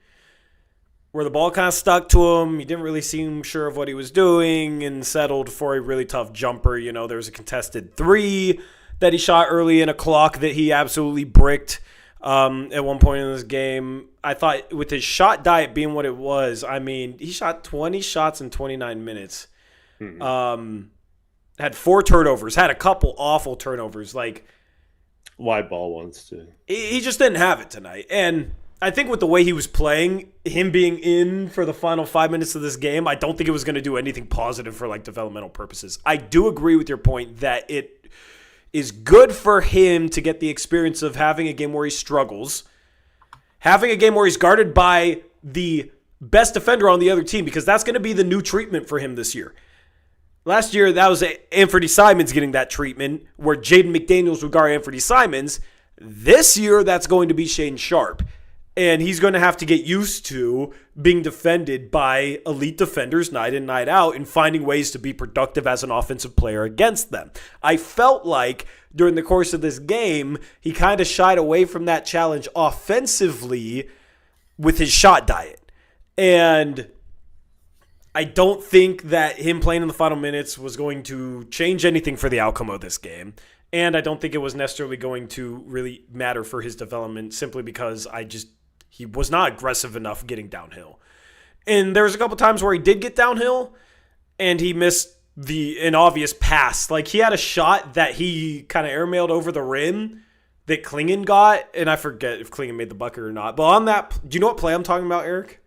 where the ball kind of stuck to him. He didn't really seem sure of what he was doing and settled for a really tough jumper. You know, there was a contested three that he shot early in a clock that he absolutely bricked at one point in this game. I thought with his shot diet being what it was, I mean, he shot 20 shots in 29 minutes. Had 4 turnovers, had a couple awful turnovers. Like, wide ball ones, too. He just didn't have it tonight. And I think with the way he was playing, him being in for the final 5 minutes of this game, I don't think it was going to do anything positive for like developmental purposes. I do agree with your point that it is good for him to get the experience of having a game where he struggles, having a game where he's guarded by the best defender on the other team, because that's going to be the new treatment for him this year. Last year, that was Anthony Simons getting that treatment where Jaden McDaniels would guard Anthony Simons. This year, that's going to be Shaedon Sharp. And he's going to have to get used to being defended by elite defenders night in, night out, and finding ways to be productive as an offensive player against them. I felt like during the course of this game, he kind of shied away from that challenge offensively with his shot diet. And I don't think that him playing in the final minutes was going to change anything for the outcome of this game. And I don't think it was necessarily going to really matter for his development, simply because he was not aggressive enough getting downhill. And there was a couple times where he did get downhill and he missed an obvious pass. Like, he had a shot that he kind of airmailed over the rim that Klingon got, and I forget if Klingon made the bucket or not. But on that, do you know what play I'm talking about, Eric?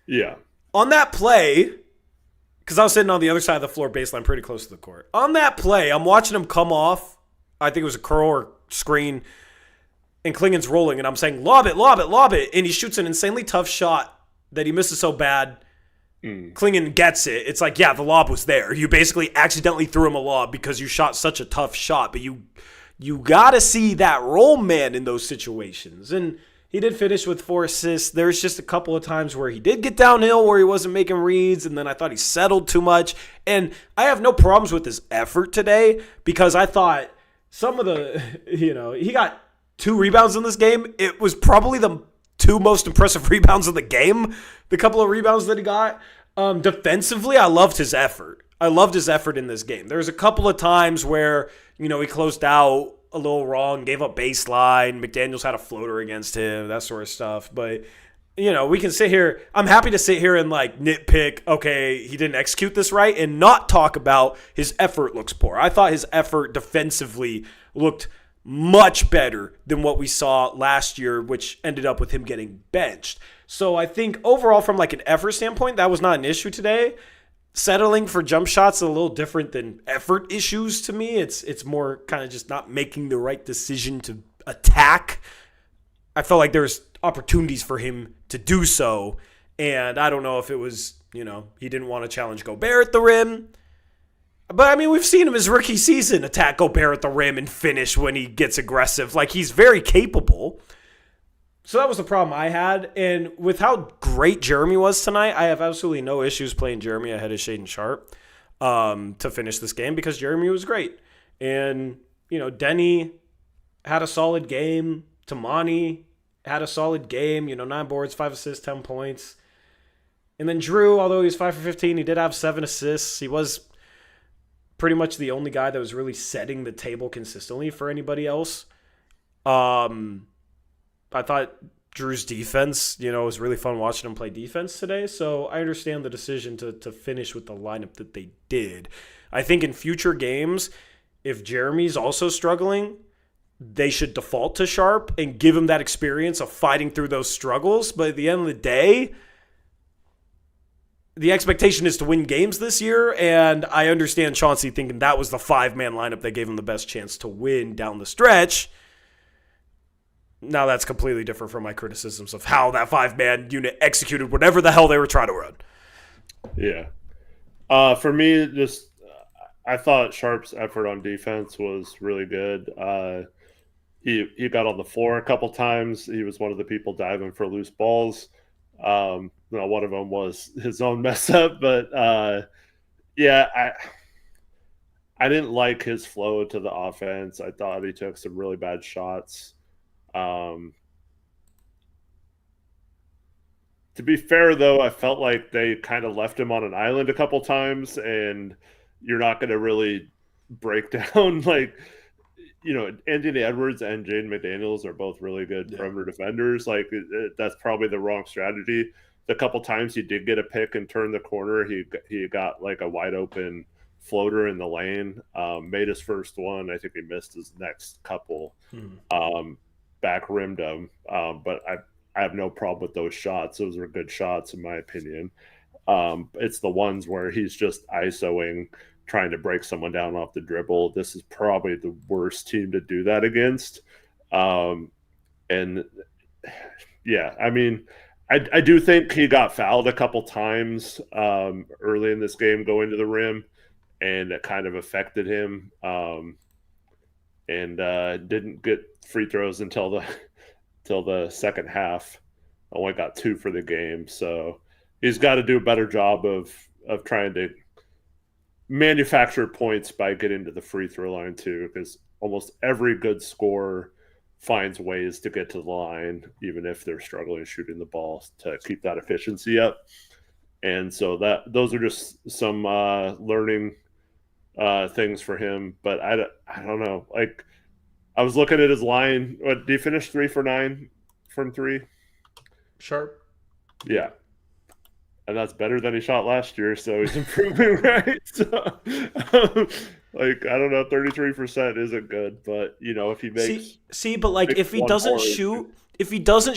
Yeah. On that play, because I was sitting on the other side of the floor baseline pretty close to the court. On that play, I'm watching him come off. I think it was a curl or screen, and Klingon's rolling, and I'm saying, lob it, lob it, lob it. And he shoots an insanely tough shot that he misses so bad. Klingon gets it. It's like, yeah, the lob was there. You basically accidentally threw him a lob because you shot such a tough shot. But you got to see that roll man in those situations. And he did finish with 4 assists. There's just a couple of times where he did get downhill, where he wasn't making reads, and then I thought he settled too much. And I have no problems with his effort today, because I thought some of the, he got 2 rebounds in this game. It was probably the 2 most impressive rebounds of the game, the couple of rebounds that he got. Defensively, I loved his effort. I loved his effort in this game. There's a couple of times where, he closed out a little wrong, gave up baseline. McDaniels had a floater against him, that sort of stuff. But, we can sit here. I'm happy to sit here and nitpick, okay, he didn't execute this right, and not talk about his effort looks poor. I thought his effort defensively looked much better than what we saw last year, which ended up with him getting benched. So I think overall, from an effort standpoint, that was not an issue today. Settling for jump shots is a little different than effort issues to me. It's more kind of just not making the right decision to attack. I felt like there's opportunities for him to do so, and I don't know if it was, he didn't want to challenge Gobert at the rim. But, I mean, we've seen him his rookie season attack Gobert at the rim and finish when he gets aggressive. He's very capable. So that was the problem I had. And with how great Jeremy was tonight, I have absolutely no issues playing Jeremy ahead of Shaedon Sharp to finish this game, because Jeremy was great. And, Denny had a solid game. Tamani had a solid game. 9 boards, 5 assists, 10 points. And then Drew, although he was 5 for 15, he did have 7 assists. He was pretty much the only guy that was really setting the table consistently for anybody else. I thought Drew's defense, was really fun watching him play defense today. So I understand the decision to finish with the lineup that they did. I think in future games, if Jeremy's also struggling, they should default to Sharp and give him that experience of fighting through those struggles. But at the end of the day, the expectation is to win games this year, and I understand Chauncey thinking that was the 5-man lineup that gave him the best chance to win down the stretch. Now that's completely different from my criticisms of how that 5-man unit executed whatever the hell they were trying to run. Yeah. For me, I thought Sharp's effort on defense was really good. He got on the floor a couple times. He was one of the people diving for loose balls. No, one of them was his own mess up, but yeah, I didn't like his flow to the offense. I thought he took some really bad shots. To be fair, though, I felt like they kind of left him on an island a couple times, and you're not going to really break down like, Anthony Edwards and Jaden McDaniels are both really good perimeter defenders. Like, that's probably the wrong strategy. The couple times he did get a pick and turn the corner, he got like a wide open floater in the lane, made his first one. I think he missed his next couple, back rimmed him. But I have no problem with those shots. Those are good shots in my opinion. It's the ones where he's just ISOing, trying to break someone down off the dribble. This is probably the worst team to do that against. And yeah, I mean, I do think he got fouled a couple times early in this game going to the rim, and it kind of affected him. And didn't get free throws until the second half. Only got 2 for the game, so he's got to do a better job of trying to manufacture points by getting to the free throw line too, because almost every good scorer finds ways to get to the line, even if they're struggling shooting the ball, to keep that efficiency up. And so those are just some learning things for him. But I don't know. Like, I was looking at his line. What, did he finish 3 for 9 from 3? Sharp. Yeah. And that's better than he shot last year, so he's improving, right? So, like, I don't know, 33% isn't good, but if he makes but like if he doesn't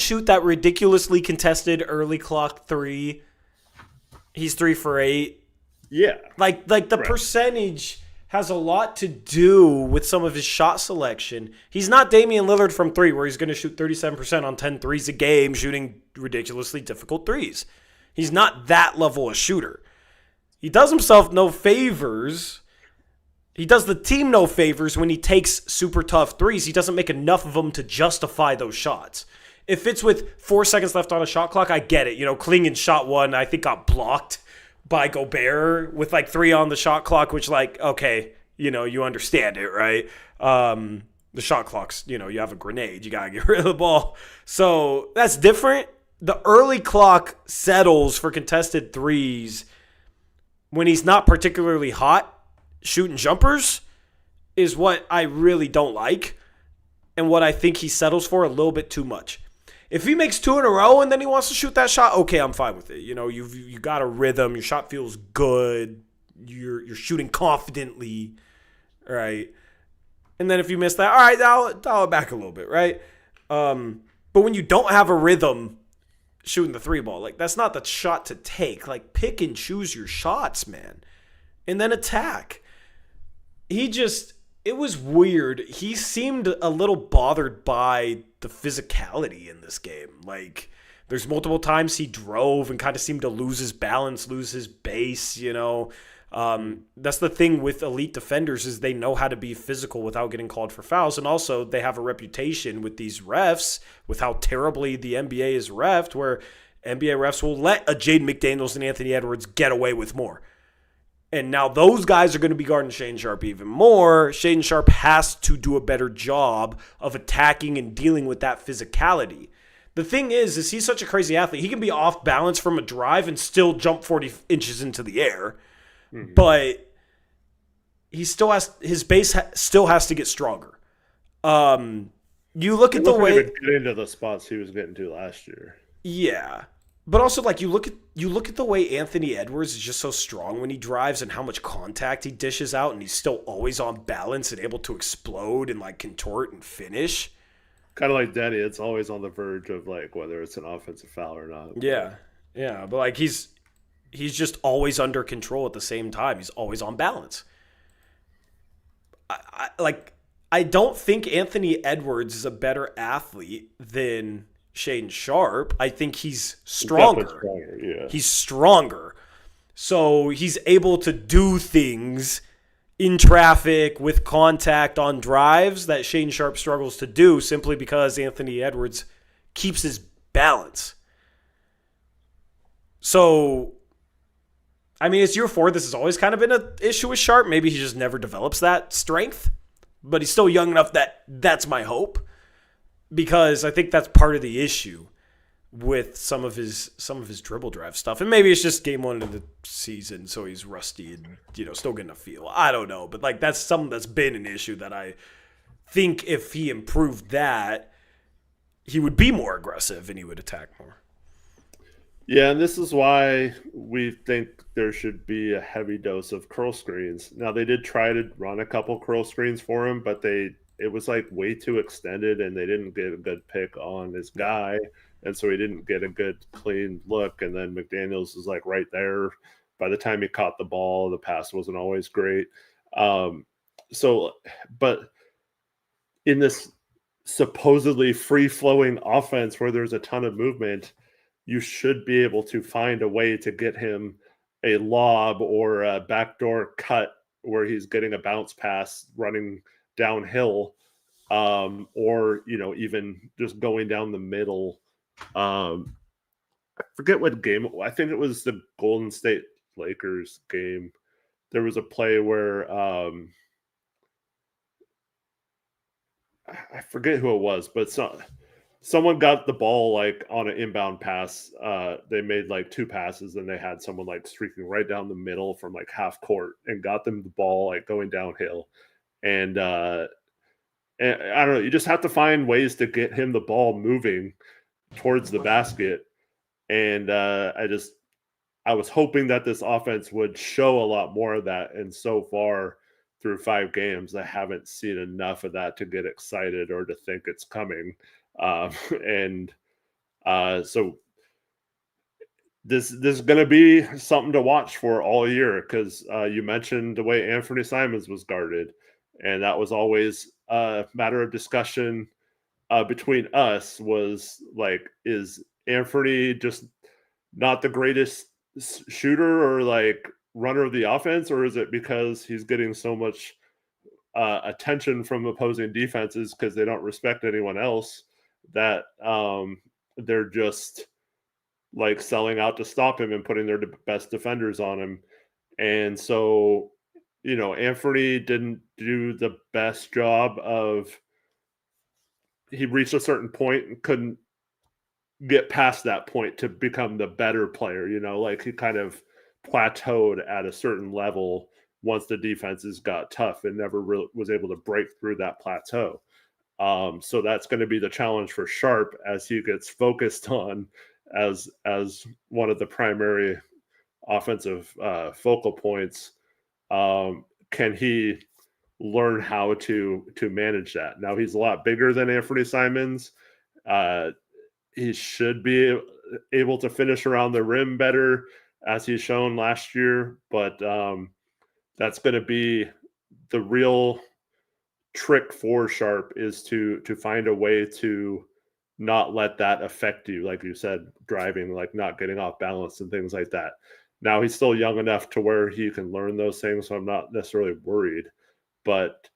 shoot that ridiculously contested early clock 3, he's 3 for 8. Yeah. Like the percentage has a lot to do with some of his shot selection. He's not Damian Lillard from 3, where he's going to shoot 37% on 10 threes a game, shooting ridiculously difficult threes. He's not that level of shooter. He does himself no favors. He does the team no favors when he takes super tough threes. He doesn't make enough of them to justify those shots. If it's with 4 seconds left on a shot clock, I get it. Klingon shot 1, I think got blocked by Gobert with like 3 on the shot clock, which like, okay, you understand it, right? The shot clock's, you have a grenade. You got to get rid of the ball. So that's different. The early clock settles for contested threes when he's not particularly hot shooting jumpers is what I really don't like, and what I think he settles for a little bit too much. If he makes 2 in a row and then he wants to shoot that shot, okay, I'm fine with it. You got a rhythm. Your shot feels good. You're shooting confidently, right? And then if you miss that, all right, dial it back a little bit, right? But when you don't have a rhythm shooting the 3 ball, like, that's not the shot to take. Like, pick and choose your shots, man, and then attack. It was weird. He seemed a little bothered by the physicality in this game. Like, there's multiple times he drove and kind of seemed to lose his balance, lose his base, That's the thing with elite defenders, is they know how to be physical without getting called for fouls. And also they have a reputation with these refs, with how terribly the NBA is reffed, where NBA refs will let a Jaden McDaniels and Anthony Edwards get away with more. And now those guys are going to be guarding Shaedon Sharpe even more. Shaedon Sharpe has to do a better job of attacking and dealing with that physicality. The thing is he's such a crazy athlete. He can be off balance from a drive and still jump 40 inches into the air. Mm-hmm. But he still his base still has to get stronger. You look at the way get into the spots he was getting to last year. Yeah. But also, like, you look at the way Anthony Edwards is just so strong when he drives, and how much contact he dishes out, and he's still always on balance and able to explode and like contort and finish. Kind of like Denny, it's always on the verge of like whether it's an offensive foul or not. Yeah, but like he's just always under control at the same time. He's always on balance. I don't think Anthony Edwards is a better athlete than Shaedon Sharpe. I think he's stronger. Yeah. He's stronger. So he's able to do things in traffic with contact on drives that Shaedon Sharpe struggles to do, simply because Anthony Edwards keeps his balance. So, I mean, it's year 4. This has always kind of been an issue with Sharp. Maybe he just never develops that strength, but he's still young enough that that's my hope, because I think that's part of the issue with some of his dribble drive stuff. And maybe it's just game 1 of the season, so he's rusty and, still getting a feel. I don't know, but like that's something that's been an issue that I think if he improved that, he would be more aggressive and he would attack more. Yeah, and this is why we think there should be a heavy dose of curl screens. Now, they did try to run a couple curl screens for him, but it was like way too extended, and they didn't get a good pick on his guy, and so he didn't get a good clean look. And then McDaniels was like right there. By the time he caught the ball, the pass wasn't always great. But in this supposedly free-flowing offense where there's a ton of movement, you should be able to find a way to get him a lob or a backdoor cut where he's getting a bounce pass running downhill, or even just going down the middle. I forget what game. I think it was the Golden State Lakers game. There was a play where I forget who it was, but someone got the ball like on an inbound pass. They made like 2 passes, and they had someone like streaking right down the middle from like half court and got them the ball like going downhill. And I don't know, you just have to find ways to get him the ball moving towards the basket. And I was hoping that this offense would show a lot more of that. And so far through 5 games, I haven't seen enough of that to get excited or to think it's coming. So this is going to be something to watch for all year, because you mentioned the way Anthony Simons was guarded, and that was always a matter of discussion between us. Was like, is Anthony just not the greatest shooter or like runner of the offense, or is it because he's getting so much attention from opposing defenses because they don't respect anyone else that they're just like selling out to stop him and putting their best defenders on him? And so, Anthony didn't do the best job of, he reached a certain point and couldn't get past that point to become the better player. Like he kind of plateaued at a certain level once the defenses got tough and never really was able to break through that plateau. So that's going to be the challenge for Sharp as he gets focused on as one of the primary offensive focal points. Can he learn how to manage that? Now, he's a lot bigger than Anthony Simons. He should be able to finish around the rim better, as he's shown last year, but that's going to be the real trick for Sharp, is to find a way to not let that affect you, like you said, driving, like not getting off balance and things like that. Now, he's still young enough to where he can learn those things, so I'm not necessarily worried. But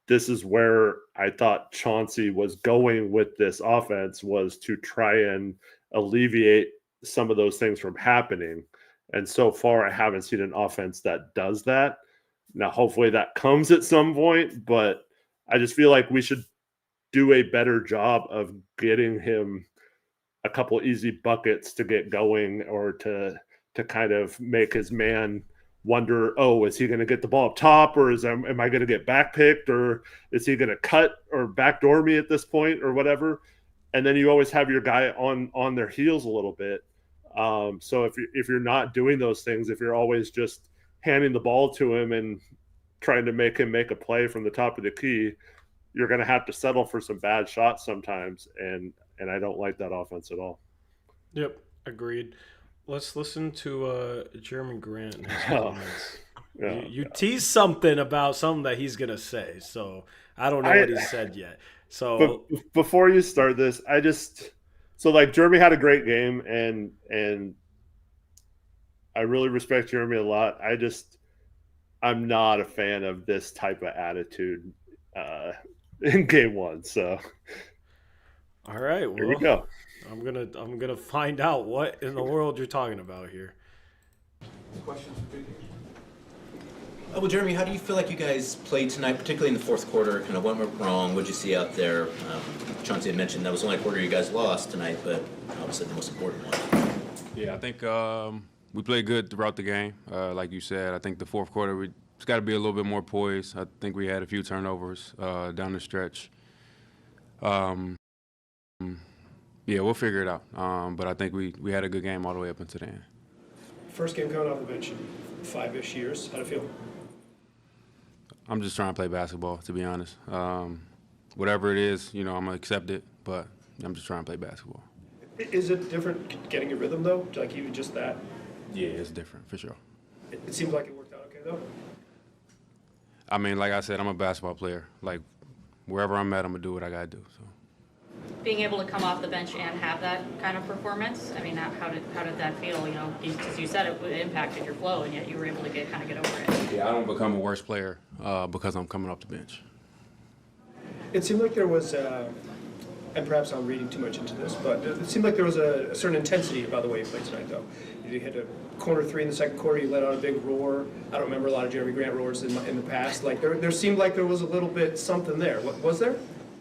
this is where I thought Chauncey was going with this offense, was to try and alleviate some of those things from happening. And so far, I haven't seen an offense that does that. Now, hopefully that comes at some point, but I just feel like we should do a better job of getting him a couple easy buckets to get going, or to kind of make his man wonder, oh, is he going to get the ball up top, or am I going to get backpicked, or is he going to cut or backdoor me at this point, or whatever? And then you always have your guy on their heels a little bit. So if you're not doing those things, if you're always just handing the ball to him and trying to make him make a play from the top of the key, you're going to have to settle for some bad shots sometimes, and I don't like that offense at all. Yep, agreed. Let's listen to Jeremy Grant and his comments. You teased something about something that he's going to say, so I don't know what he said yet. So before you start this, Jeremy had a great game, and I really respect Jeremy a lot. I'm not a fan of this type of attitude in game 1. So All right, Here we well, go. I'm gonna find out what in the world you're talking about here. Well, Jeremy, how do you feel like you guys played tonight, particularly in the fourth quarter? Kind of what went wrong? What did you see out there? Chauncey had mentioned that was the only quarter you guys lost tonight, but obviously the most important one. Yeah, I think we played good throughout the game. Like you said, I think the fourth quarter we just got to be a little bit more poised. I think we had a few turnovers down the stretch. Yeah, we'll figure it out. But I think we had a good game all the way up until the end. First game coming off the bench in 5-ish years. How'd it feel? I'm just trying to play basketball, to be honest. Whatever it is, I'm going to accept it, but I'm just trying to play basketball. Is it different getting your rhythm, though? Like even just that? Yeah, it's different, for sure. It seems like it worked out okay, though? I mean, like I said, I'm a basketball player. Like, wherever I'm at, I'm going to do what I got to do. So. Being able to come off the bench and have that kind of performance, I mean, how did that feel? Because you said it impacted your flow, and yet you were able to get over it. Yeah, I don't become a worse player because I'm coming off the bench. It seemed like there was, and perhaps I'm reading too much into this, but it seemed like there was a certain intensity about the way you played tonight, though. You hit a corner three in the second quarter, you let out a big roar. I don't remember a lot of Jeremy Grant roars in the past. Like, there seemed like there was a little bit something there. What was there?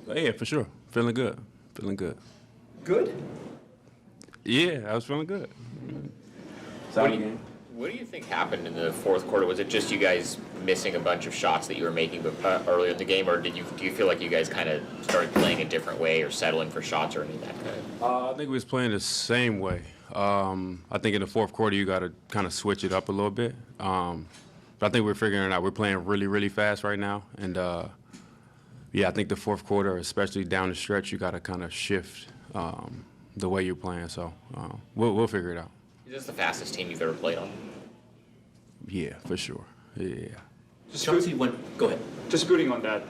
Yeah, for sure. Feeling good. Good? Yeah, I was feeling good. What do you think happened in the fourth quarter? Was it just you guys missing a bunch of shots that you were making earlier in the game, or do you feel like you guys kind of started playing a different way or settling for shots or any of that kind of? I think we was playing the same way. I think in the fourth quarter you got to kind of switch it up a little bit. But I think we're figuring it out. We're playing really, really fast right now, and yeah, I think the fourth quarter, especially down the stretch, you got to kind of shift the way you're playing. So we'll figure it out. Is this the fastest team you've ever played on? Yeah, for sure. Yeah. Chauncey, Go ahead. Just building on that,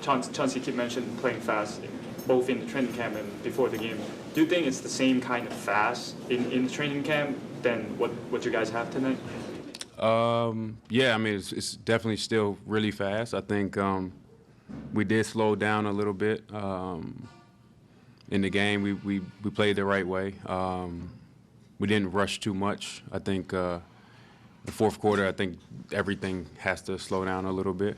Chauncey keep mentioned playing fast, both in the training camp and before the game. Do you think it's the same kind of fast in the training camp than what you guys have tonight? Yeah, I mean, it's definitely still really fast. I think we did slow down a little bit in the game. We played the right way. We didn't rush too much. I think the fourth quarter, I think everything has to slow down a little bit.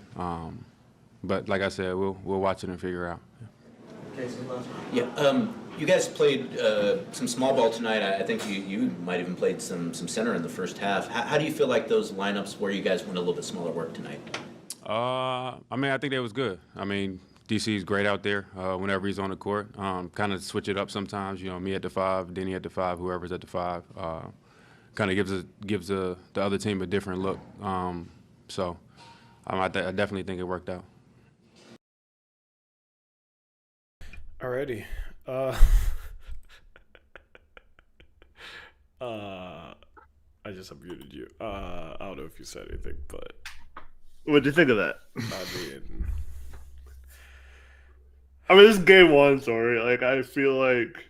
But like I said, we'll watch it and figure it out. Yeah, you guys played some small ball tonight. I think you might even played some center in the first half. How do you feel like those lineups where you guys went a little bit smaller work tonight? I mean, I think that was good. I mean, DC's great out there whenever he's on the court. Kind of switch it up sometimes. Me at the 5, Denny at the 5, whoever's at the 5. Kind of gives the other team a different look. So I definitely think it worked out. Alrighty. I just unmuted you. I don't know if you said anything, but What'd you think of that? I mean, this is game one, sorry. Like, I feel like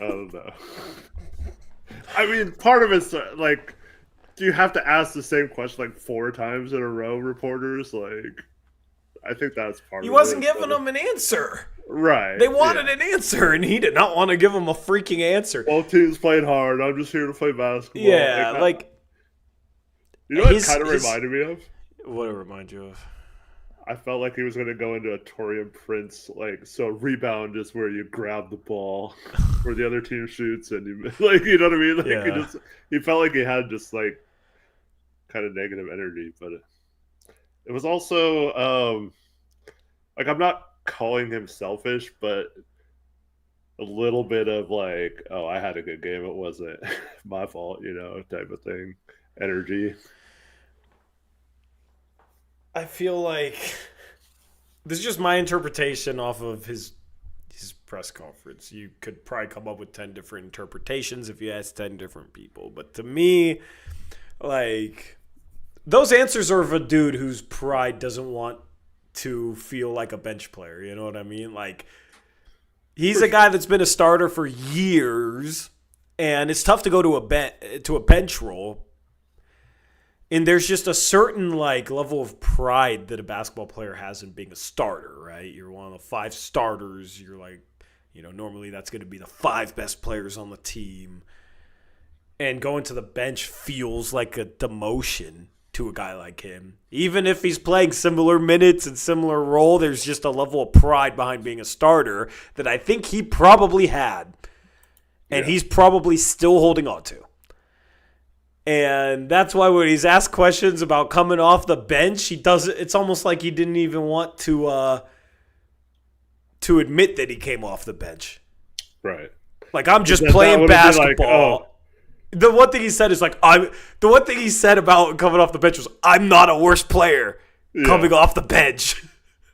I don't know. I mean, part of it's like, do you have to ask the same question like 4 times in a row, reporters? Like, I think that's part of it. He wasn't giving them an answer. Right. They wanted an answer, and he did not want to give them a freaking answer. Both teams played hard. I'm just here to play basketball. Yeah, you know what it kind of reminded me of? What did it remind you of? I felt like he was going to go into a Torian Prince, so rebound is where you grab the ball, where the other team shoots, and you you know what I mean? Like, yeah. he felt like he had just kind of negative energy, but it was also I'm not calling him selfish, but a little bit of I had a good game, it wasn't my fault, type of thing, energy. I feel like this is just my interpretation off of his press conference. You could probably come up with 10 different interpretations if you asked 10 different people. But to me, those answers are of a dude whose pride doesn't want to feel like a bench player. You know what I mean? He's a guy that's been a starter for years, and it's tough to go to a bench role. And there's just a certain like level of pride that a basketball player has in being a starter, right? You're one of the 5 starters. You're like, normally that's going to be the 5 best players on the team. And going to the bench feels like a demotion to a guy like him. Even if he's playing similar minutes and similar role, there's just a level of pride behind being a starter that I think he probably had. And he's probably still holding on to. And that's why when he's asked questions about coming off the bench, he doesn't. It's almost like he didn't even want to admit that he came off the bench. Right. Like, I'm just playing basketball. Like, the one thing he said is like, the one thing he said about coming off the bench was, I'm not a worse player coming off the bench.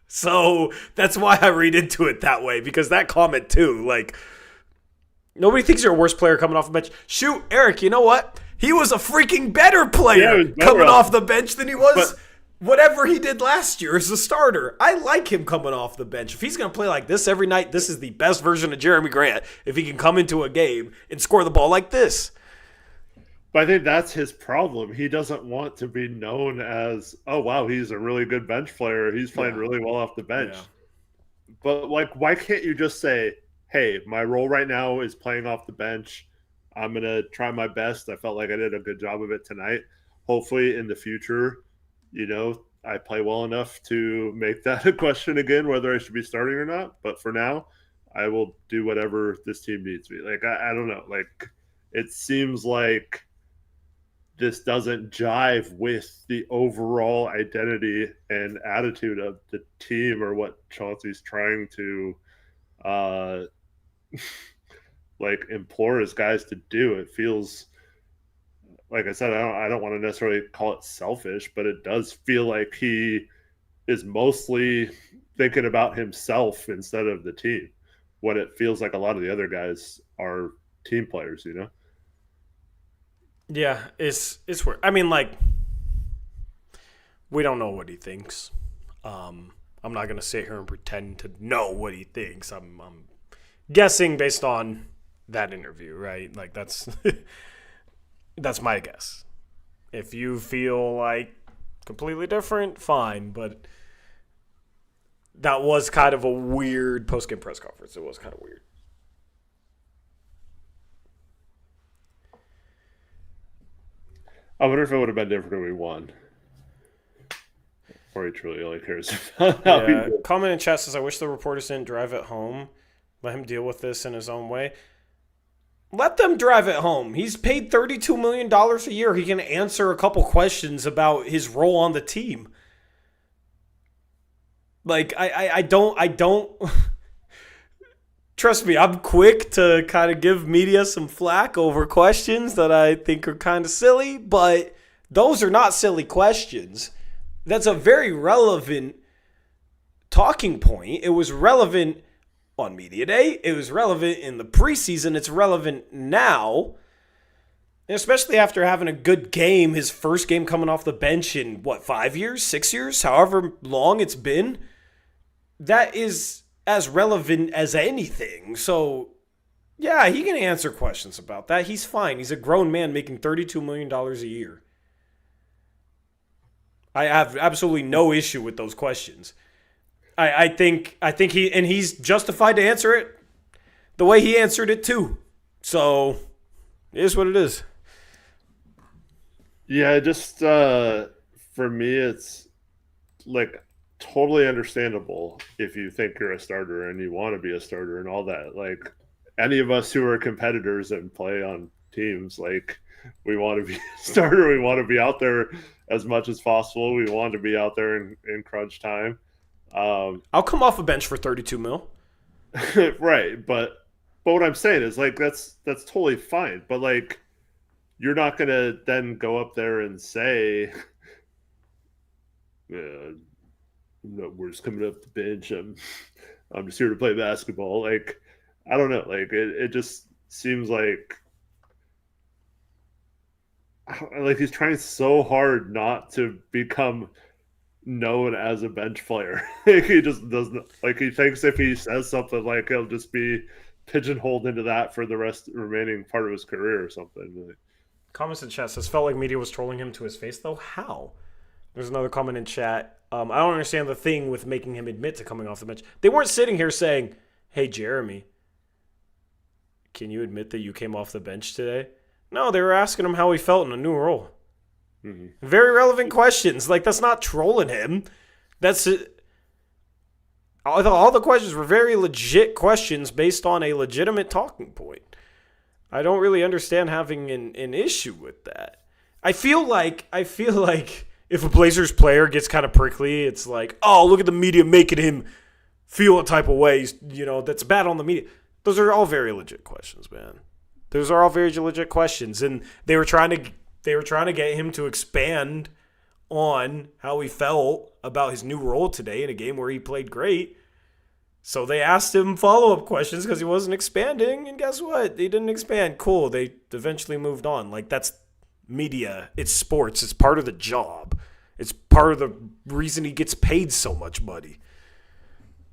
So that's why I read into it that way, because that comment too, like, nobody thinks you're a worse player coming off the bench. Shoot, Eric, you know what? He was a freaking better player coming off the bench than he was whatever he did last year as a starter. I like him coming off the bench. If he's going to play like this every night, this is the best version of Jeremy Grant, if he can come into a game and score the ball like this. But I think that's his problem. He doesn't want to be known as, oh, wow, he's a really good bench player. He's playing really well off the bench. Yeah. But, like, why can't you just say, hey, my role right now is playing off the bench. I'm going to try my best. I felt like I did a good job of it tonight. Hopefully in the future, I play well enough to make that a question again, whether I should be starting or not. But for now, I will do whatever this team needs me. Like, I don't know. Like, it seems like this doesn't jive with the overall identity and attitude of the team or what Chauncey's trying to implore his guys to do. It feels, like I said, I don't want to necessarily call it selfish, but it does feel like he is mostly thinking about himself instead of the team, when it feels like a lot of the other guys are team players, Yeah, it's weird. I mean, like, we don't know what he thinks. I'm not going to sit here and pretend to know what he thinks. I'm guessing based on that interview, right? Like, that's that's my guess. If you feel like completely different, fine, but that was kind of a weird post-game press conference. It was kind of weird. I wonder if it would have been different if we won. Or he truly only cares about how Yeah, comment in chat says, I wish the reporters didn't drive it home. Let him deal with this in his own way. Let them drive it home. He's paid $32 million a year. He can answer a couple questions about his role on the team. Like, I don't... Trust me, I'm quick to kind of give media some flack over questions that I think are kind of silly, but those are not silly questions. That's a very relevant talking point. It was relevant on Media Day. It was relevant in the preseason. It's relevant now, and especially after having a good game, his first game coming off the bench in, 5 years, 6 years, however long it's been. That is as relevant as anything. So, yeah, he can answer questions about that. He's fine. He's a grown man making $32 million a year. I have absolutely no issue with those questions. I think he's justified to answer it the way he answered it too. So, it is what it is. Yeah, just for me, it's like totally understandable if you think you're a starter and you want to be a starter and all that. Like, any of us who are competitors and play on teams, like, we want to be a starter. We want to be out there as much as possible. We want to be out there in crunch time. I'll come off a bench for 32 mil. Right, but what I'm saying is, like, that's totally fine. But, like, you're not gonna then go up there and say, no, we're just coming up the bench. I'm just here to play basketball. Like, I don't know. Like, it just seems like he's trying so hard not to become known as a bench player. He just doesn't, like, he thinks if he says something, like, he'll just be pigeonholed into that for the remaining part of his career or something. Comments in chat says, felt like media was trolling him to his face, though. How? There's another comment in chat. I don't understand the thing with making him admit to coming off the bench. They weren't sitting here saying, hey, Jeremy, can you admit that you came off the bench today? No, they were asking him how he felt in a new role. Mm-hmm. Very relevant questions. Like, that's not trolling him. That's it. All the questions were very legit questions based on a legitimate talking point. I don't really understand having an issue with that. I feel like if a Blazers player gets kind of prickly, it's like, oh, look at the media making him feel a type of way. That's bad on the media. Those are all very legit questions, man. Those are all very legit questions, and they were trying to get him to expand on how he felt about his new role today in a game where he played great. So they asked him follow-up questions because he wasn't expanding, and guess what? He didn't expand. Cool. They eventually moved on. Like, that's media. It's sports. It's part of the job. It's part of the reason he gets paid so much money.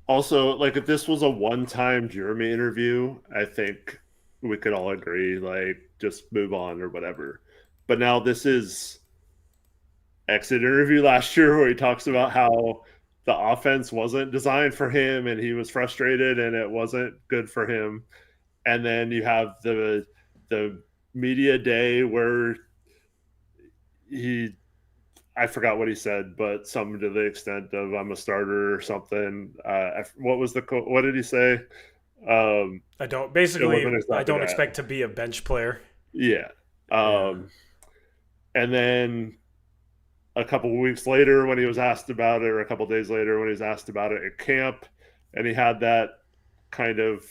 Also, like, if this was a one-time Jeremy interview, I think we could all agree, like, just move on or whatever. But now this is exit interview last year where he talks about how the offense wasn't designed for him and he was frustrated and it wasn't good for him. And then you have the media day where I forgot what he said, but something to the extent of I'm a starter or something. What did he say? I don't expect to be a bench player. Yeah. And then a couple of weeks later when he was asked about it, or a couple of days later when he was asked about it at camp, and he had that kind of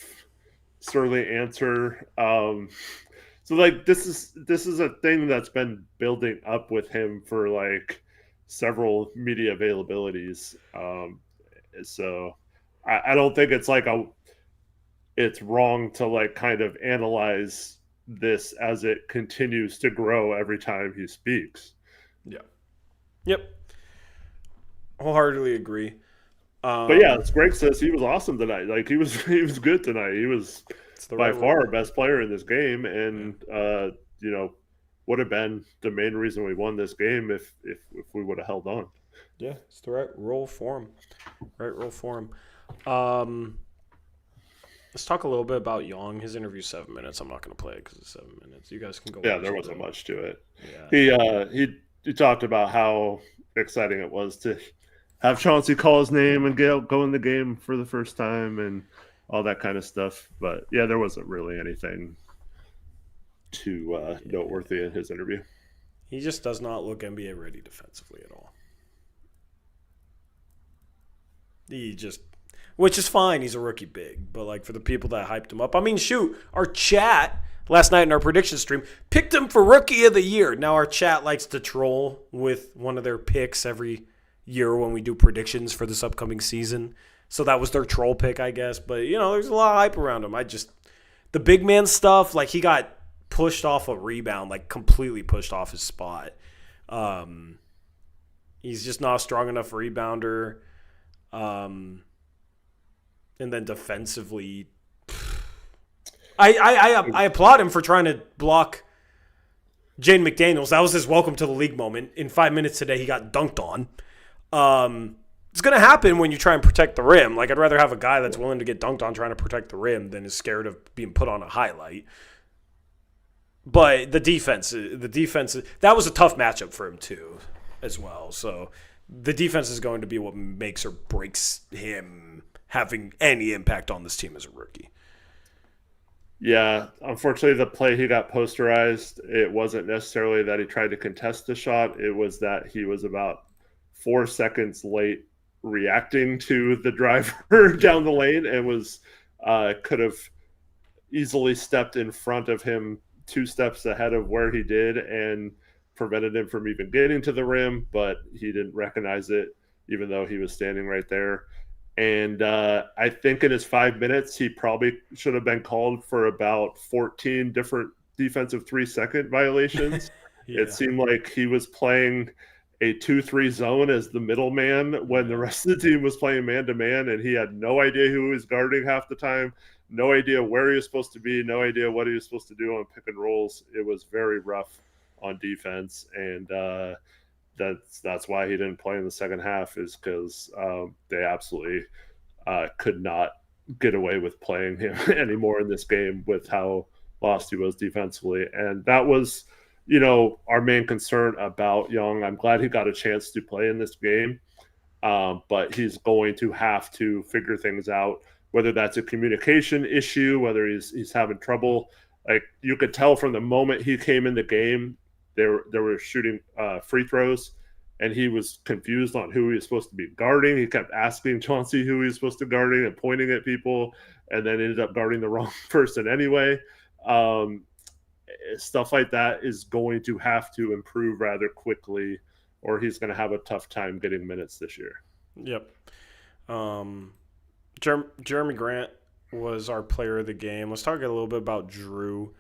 surly answer. So like this is a thing that's been building up with him for like several media availabilities. So I don't think it's like it's wrong to like kind of analyze this as it continues to grow every time he speaks. Yeah. Yep. Wholeheartedly agree. But yeah, as Greg says, he was awesome tonight. Like he was good tonight. He was by far our best player in this game, and would have been the main reason we won this game if we would have held on. Yeah, it's the right role for him. Let's talk a little bit about Young. His interview's 7 minutes. I'm not going to play it because it's 7 minutes. You guys can go. Yeah, there wasn't much to it. Yeah. He talked about how exciting it was to have Chauncey call his name and go in the game for the first time and all that kind of stuff. But yeah, there wasn't really anything too noteworthy in his interview. He just does not look NBA ready defensively at all. Which is fine. He's a rookie big, but like for the people that hyped him up, I mean, shoot, our chat last night in our prediction stream picked him for Rookie of the Year. Now our chat likes to troll with one of their picks every year when we do predictions for this upcoming season. So that was their troll pick, I guess. But, there's a lot of hype around him. The big man stuff, like he got pushed off a rebound, like completely pushed off his spot. He's just not a strong enough rebounder. And then defensively, I applaud him for trying to block Jaden McDaniels. That was his welcome to the league moment. In 5 minutes today, he got dunked on. It's going to happen when you try and protect the rim. Like, I'd rather have a guy that's willing to get dunked on trying to protect the rim than is scared of being put on a highlight. But the defense, that was a tough matchup for him too, as well. So the defense is going to be what makes or breaks him having any impact on this team as a rookie. Yeah, unfortunately, the play he got posterized, it wasn't necessarily that he tried to contest the shot. It was that he was about 4 seconds late reacting to the driver down the lane and could have easily stepped in front of him 2 steps ahead of where he did and prevented him from even getting to the rim, but he didn't recognize it, even though he was standing right there. And I think in his 5 minutes, he probably should have been called for about 14 different defensive 3-second violations. Yeah. It seemed like he was playing a 2-3 zone as the middleman when the rest of the team was playing man-to-man, and he had no idea who he was guarding half the time, no idea where he was supposed to be, no idea what he was supposed to do on pick and rolls. It was very rough on defense, and that's why he didn't play in the second half, is because they absolutely could not get away with playing him anymore in this game with how lost he was defensively. And that was, our main concern about Young. I'm glad he got a chance to play in this game, but he's going to have to figure things out, whether that's a communication issue, whether he's having trouble. Like, you could tell from the moment he came in the game, they were shooting free throws, and he was confused on who he was supposed to be guarding. He kept asking Chauncey who he was supposed to guarding and pointing at people, and then ended up guarding the wrong person anyway. Stuff like that is going to have to improve rather quickly, or he's going to have a tough time getting minutes this year. Yep. Jeremy Grant was our player of the game. Let's talk a little bit about Drew.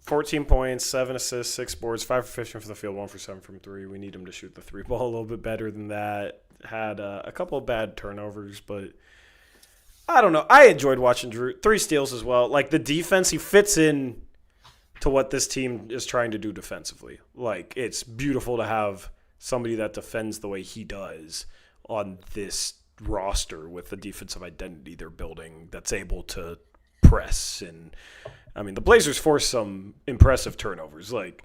14 points, 7 assists, 6 boards, 5 for 15 from the field, 1 for 7 from 3. We need him to shoot the 3 ball a little bit better than that. Had a couple of bad turnovers, but I don't know. I enjoyed watching Drew. 3 steals as well. Like, the defense, he fits in to what this team is trying to do defensively. Like, it's beautiful to have somebody that defends the way he does on this roster with the defensive identity they're building that's able to press. And I mean, the Blazers forced some impressive turnovers. Like,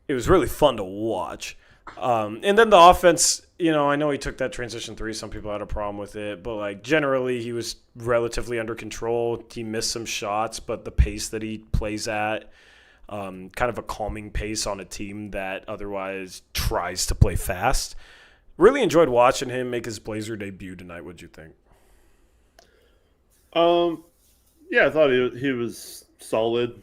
it was really fun to watch. And then the offense, I know he took that transition 3. Some people had a problem with it, but like, generally he was relatively under control. He missed some shots, but the pace that he plays at, kind of a calming pace on a team that otherwise tries to play fast. Really enjoyed watching him make his Blazer debut tonight. What'd you think? Yeah, I thought he was solid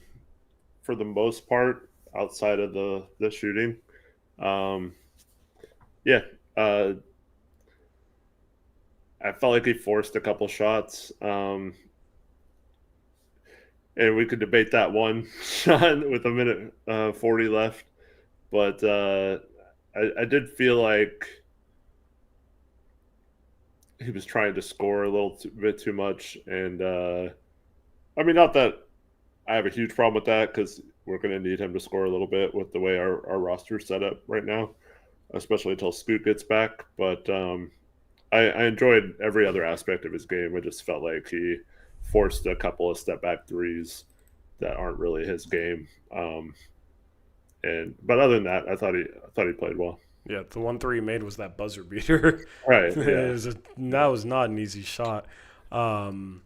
for the most part outside of the shooting. I felt like he forced a couple shots. And we could debate that one shot with a minute 40 left. But I did feel like he was trying to score a little bit too much. And I mean, not that I have a huge problem with that, because we're going to need him to score a little bit with the way our roster is set up right now, especially until Scoot gets back. But I enjoyed every other aspect of his game. I just felt like he forced a couple of step-back threes that aren't really his game. But other than that, I thought he played well. Yeah, the 1 3 he made was that buzzer beater. Right. Yeah. That was not an easy shot. And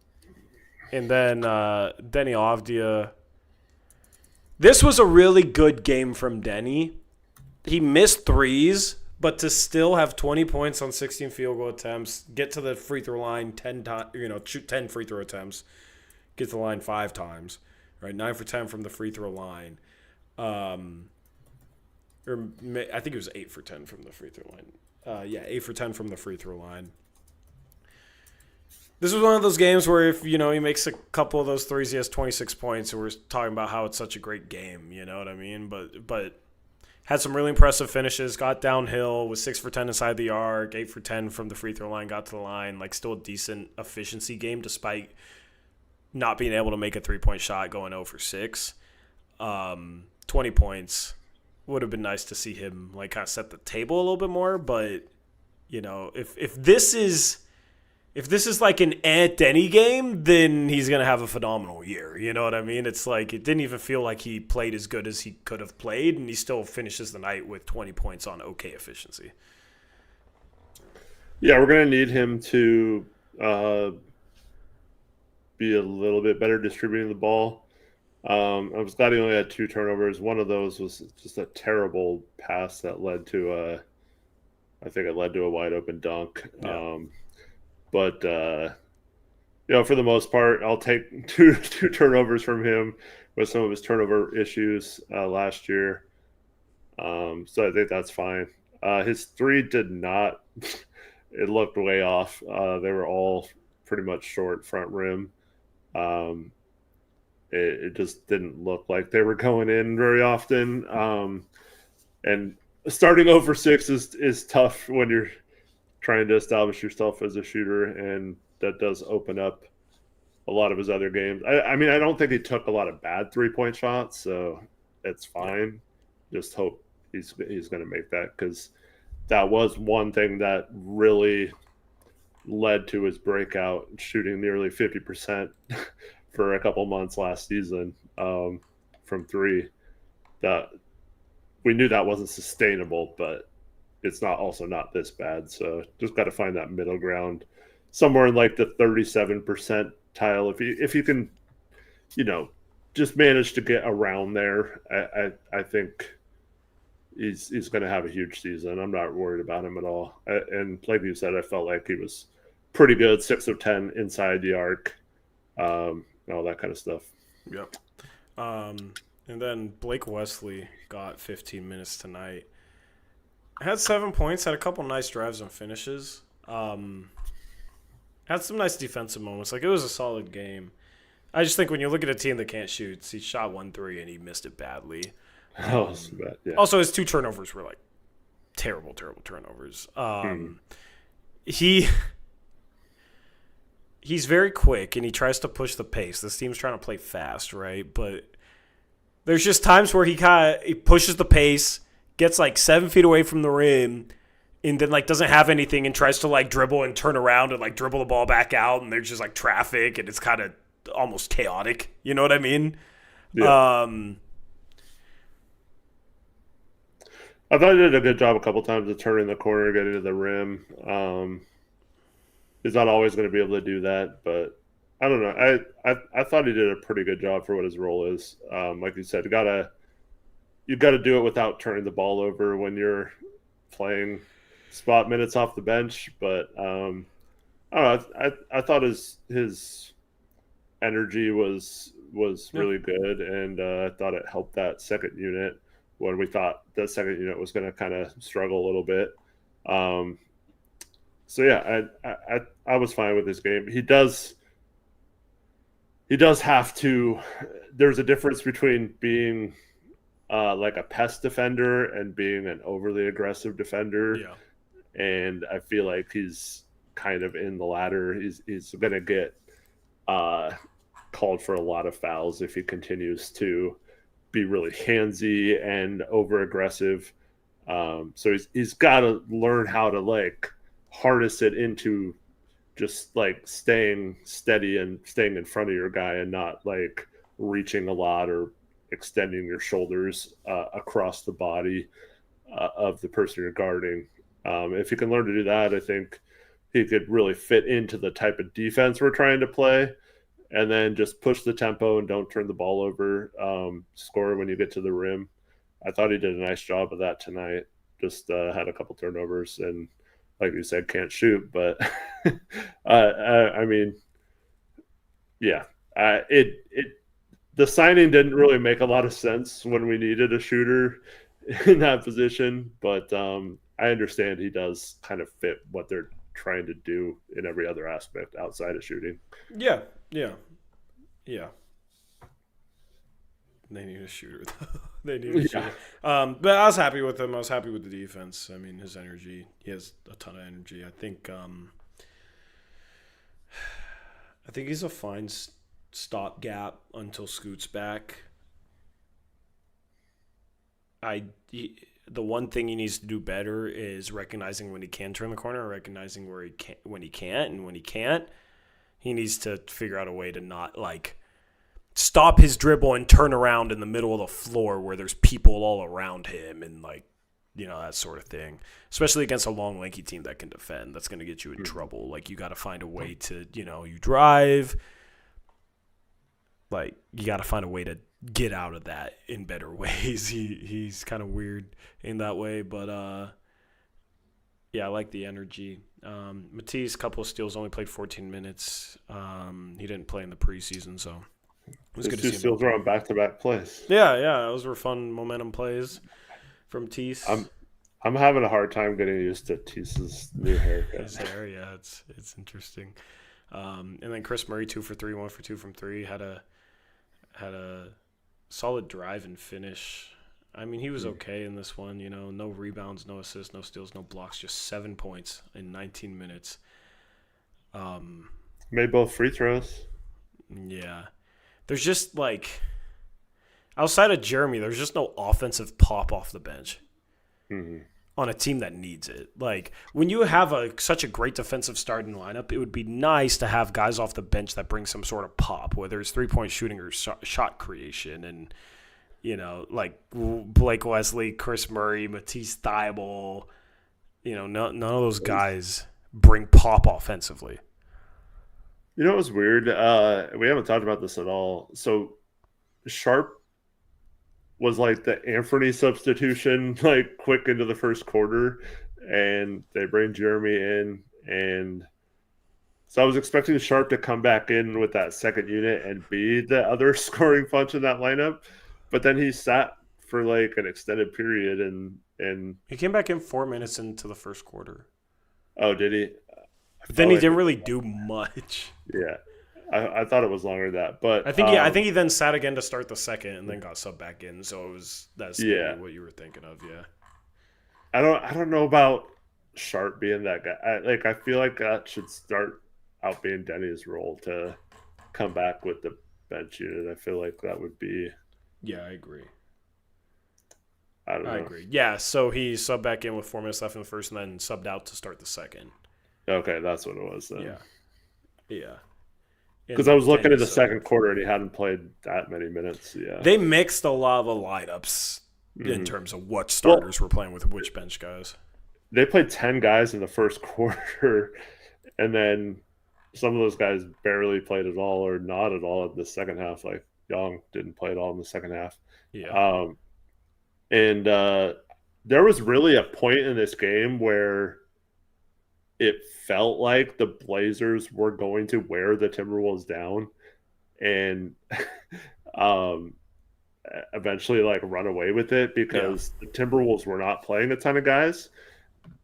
then Denny Avdia. This was a really good game from Denny. He missed threes, but to still have 20 points on 16 field goal attempts, get to the free throw line 10 times, shoot 10 free throw attempts, get to the line 5 times, right? 9 for 10 from the free throw line. Or I think it was 8 for 10 from the free throw line. 8 for 10 from the free throw line. This was one of those games where if, he makes a couple of those threes, he has 26 points, and we're talking about how it's such a great game, you know what I mean? But had some really impressive finishes, got downhill, was 6 for 10 inside the arc, 8 for 10 from the free throw line, got to the line, like still a decent efficiency game despite not being able to make a 3-point shot going 0 for 6. 20 points. Would have been nice to see him like kind of set the table a little bit more, but if this is like an Denny game, then he's gonna have a phenomenal year. You know what I mean? It's like it didn't even feel like he played as good as he could have played, and he still finishes the night with 20 points on okay efficiency. Yeah, we're gonna need him to be a little bit better distributing the ball. I was glad he only had 2 turnovers. One of those was just a terrible pass that led to a wide open dunk. Yeah. But for the most part, I'll take two turnovers from him with some of his turnover issues last year. So I think that's fine. His 3 did not. It looked way off. They were all pretty much short front rim. It just didn't look like they were going in very often. And starting over 6 is tough when you're trying to establish yourself as a shooter, and that does open up a lot of his other games. I mean, I don't think he took a lot of bad 3-point shots, so it's fine. Just hope he's going to make that, because that was one thing that really led to his breakout, shooting nearly 50% for a couple months last season from three. That we knew that wasn't sustainable, but it's not this bad. So just got to find that middle ground, somewhere in like the 37% tile. If you can, just manage to get around there, I think he's going to have a huge season. I'm not worried about him at all. And like you said, I felt like he was pretty good, 6 of 10 inside the arc, all that kind of stuff. Yep. And then Blake Wesley got 15 minutes tonight. Had 7 points, had a couple nice drives and finishes. Had some nice defensive moments. Like, it was a solid game. I just think when you look at a team that can't shoot, he shot 1-3 and he missed it badly. That's bad, yeah. Also, his 2 turnovers were like terrible turnovers. He's very quick and he tries to push the pace. This team's trying to play fast, right? But there's just times where he pushes the pace, gets like 7 feet away from the rim, and then like doesn't have anything and tries to like dribble and turn around and like dribble the ball back out, and there's just like traffic and it's kind of almost chaotic. You know what I mean? Yeah. I thought he did a good job a couple times of turning the corner, getting to the rim. He's not always going to be able to do that, but I don't know. I thought he did a pretty good job for what his role is. Like you said, you got to do it without turning the ball over when you're playing spot minutes off the bench. But I don't know. I thought his energy was really good, and I thought it helped that second unit when we thought that second unit was going to kind of struggle a little bit. So yeah, I was fine with his game. He does have to. There's a difference between being like a pest defender and being an overly aggressive defender. Yeah. And I feel like he's kind of in the latter. He's going to get called for a lot of fouls if he continues to be really handsy and over aggressive. So he's got to learn how to like harness it into just like staying steady and staying in front of your guy and not like reaching a lot or extending your shoulders across the body of the person you're guarding. If he can learn to do that, I think he could really fit into the type of defense we're trying to play, and then just push the tempo and don't turn the ball over, score when you get to the rim. I thought he did a nice job of that tonight. Just had a couple turnovers and, like you said, can't shoot. But I mean, yeah, the signing didn't really make a lot of sense when we needed a shooter in that position. But I understand he does kind of fit what they're trying to do in every other aspect outside of shooting. Yeah. They need a shooter. They need a shooter. But I was happy with him. I was happy with the defense. I mean, his energy. He has a ton of energy. I think he's a fine stopgap until Scoot's back. The one thing he needs to do better is recognizing when he can turn the corner, recognizing when he can't, and when he can't, he needs to figure out a way to not like stop his dribble and turn around in the middle of the floor where there's people all around him and like, that sort of thing. Especially against a long, lanky team that can defend. That's going to get you in trouble. Like, you got to find a way to, you drive. Like, you got to find a way to get out of that in better ways. He's kind of weird in that way, but yeah, I like the energy. Matisse, couple of steals, only played 14 minutes. He didn't play in the preseason, so it was good to see him. Steals were on back-to-back plays. Yeah, those were fun momentum plays from Tease. I'm having a hard time getting used to Tease's new haircut. His hair, yeah, it's interesting. And then Chris Murray, 2 for 3, 1 for 2 from 3, had a solid drive and finish. I mean, he was okay in this one, no rebounds, no assists, no steals, no blocks, just 7 points in 19 minutes. Made both free throws. Yeah. There's just like outside of Jeremy, there's just no offensive pop off the bench on a team that needs it. Like when you have such a great defensive starting lineup, it would be nice to have guys off the bench that bring some sort of pop, whether it's 3-point shooting or shot creation. And like Blake Wesley, Chris Murray, Matisse Thybulle, none of those guys bring pop offensively. You know what was weird? We haven't talked about this at all. So Sharp was like the Anthony substitution, like quick into the first quarter, and they bring Jeremy in, and so I was expecting Sharp to come back in with that second unit and be the other scoring punch in that lineup, but then he sat for like an extended period, and he came back in 4 minutes into the first quarter. Oh, did he? But then he didn't really do much. Yeah. I thought it was longer than that, but I think he then sat again to start the second and then got subbed back in. So that's maybe what you were thinking of, yeah. I don't know about Sharp being that guy. I feel like that should start out being Denny's role to come back with the bench unit. I feel like that would be. Yeah, I agree. I agree. Yeah, so he subbed back in with 4 minutes left in the first and then subbed out to start the second. Okay, that's what it was then. Yeah. Because I was looking at the second quarter and he hadn't played that many minutes. Yeah, they mixed a lot of the lineups in terms of what starters were playing with which bench guys. They played 10 guys in the first quarter, and then some of those guys barely played at all or not at all in the second half. Like Young didn't play at all in the second half. Yeah, and there was really a point in this game where it felt like the Blazers were going to wear the Timberwolves down and eventually like run away with it because the Timberwolves were not playing a ton of guys.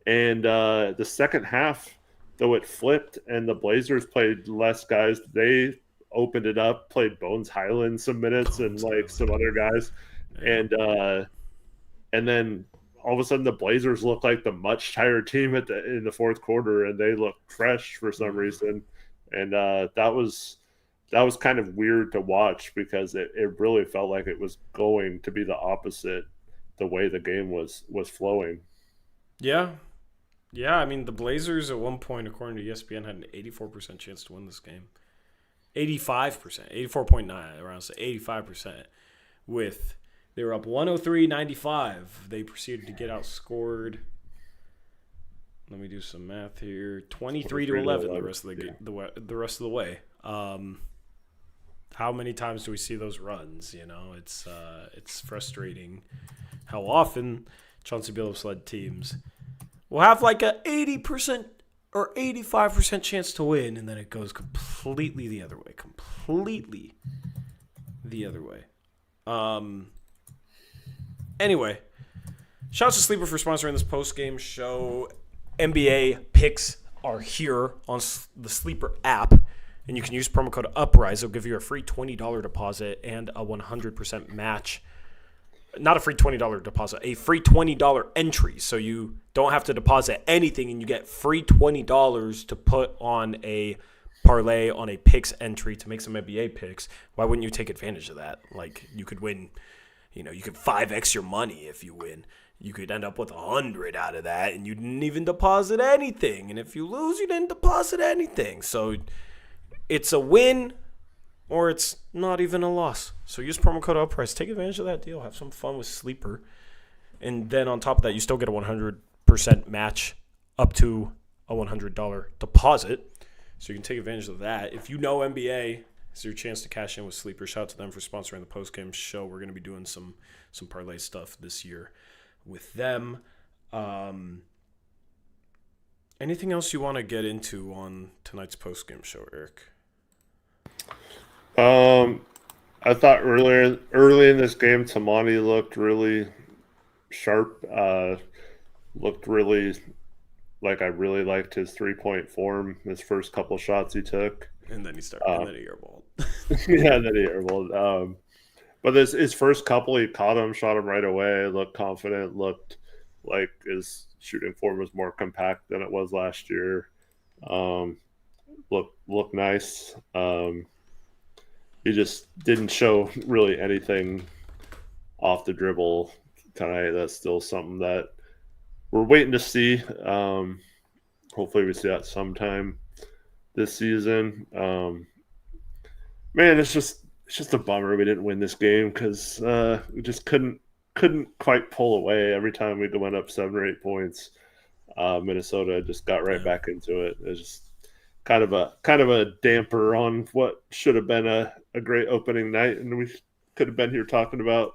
And the second half, though it flipped and the Blazers played less guys, they opened it up, played Bones Highland some minutes and like some other guys. And then all of a sudden the Blazers look like the much tired team in the fourth quarter, and they look fresh for some reason. And that was kind of weird to watch because it really felt like it was going to be the opposite the way the game was flowing. Yeah. I mean, the Blazers at one point, according to ESPN, had an 84% chance to win this game. 85%, 84.9, around 85%. They were up 103-95. They proceeded to get outscored. Let me do some math here. 23-11 the rest of the rest of the way. How many times do we see those runs? It's frustrating how often Chauncey Billups led teams will have like a 80% or 85% chance to win, and then it goes completely the other way. Anyway, shout out to Sleeper for sponsoring this post-game show. NBA picks are here on the Sleeper app, and you can use promo code Uprise. It'll give you a free $20 deposit and a 100% match. Not a free $20 deposit, a free $20 entry. So you don't have to deposit anything, and you get free $20 to put on a parlay on a picks entry to make some NBA picks. Why wouldn't you take advantage of that? Like, you could win. You could 5x your money if you win. You could end up with 100 out of that, and you didn't even deposit anything. And if you lose, you didn't deposit anything. So it's a win, or it's not even a loss. So use promo code Uprise. Take advantage of that deal. Have some fun with Sleeper. And then on top of that, you still get a 100% match up to a $100 deposit. So you can take advantage of that. If you know NBA, it's your chance to cash in with Sleeper. Shout out to them for sponsoring the postgame show. We're going to be doing some parlay stuff this year with them. Anything else you want to get into on tonight's postgame show, Eric? I thought early in this game, Tamani looked really sharp. Looked really like I really liked his 3-point form. His first couple shots he took. And then he airballed. Yeah, and then he airballed. But his first couple, he caught him, shot him right away, looked confident, looked like his shooting form was more compact than it was last year. Looked nice. he just didn't show really anything off the dribble tonight. That's still something that we're waiting to see. Hopefully we see that sometime this season. Man, it's just a bummer we didn't win this game because we just couldn't quite pull away. Every time we went up 7 or 8 points, Minnesota just got right back into it. It was just kind of a damper on what should have been a great opening night, and we could have been here talking about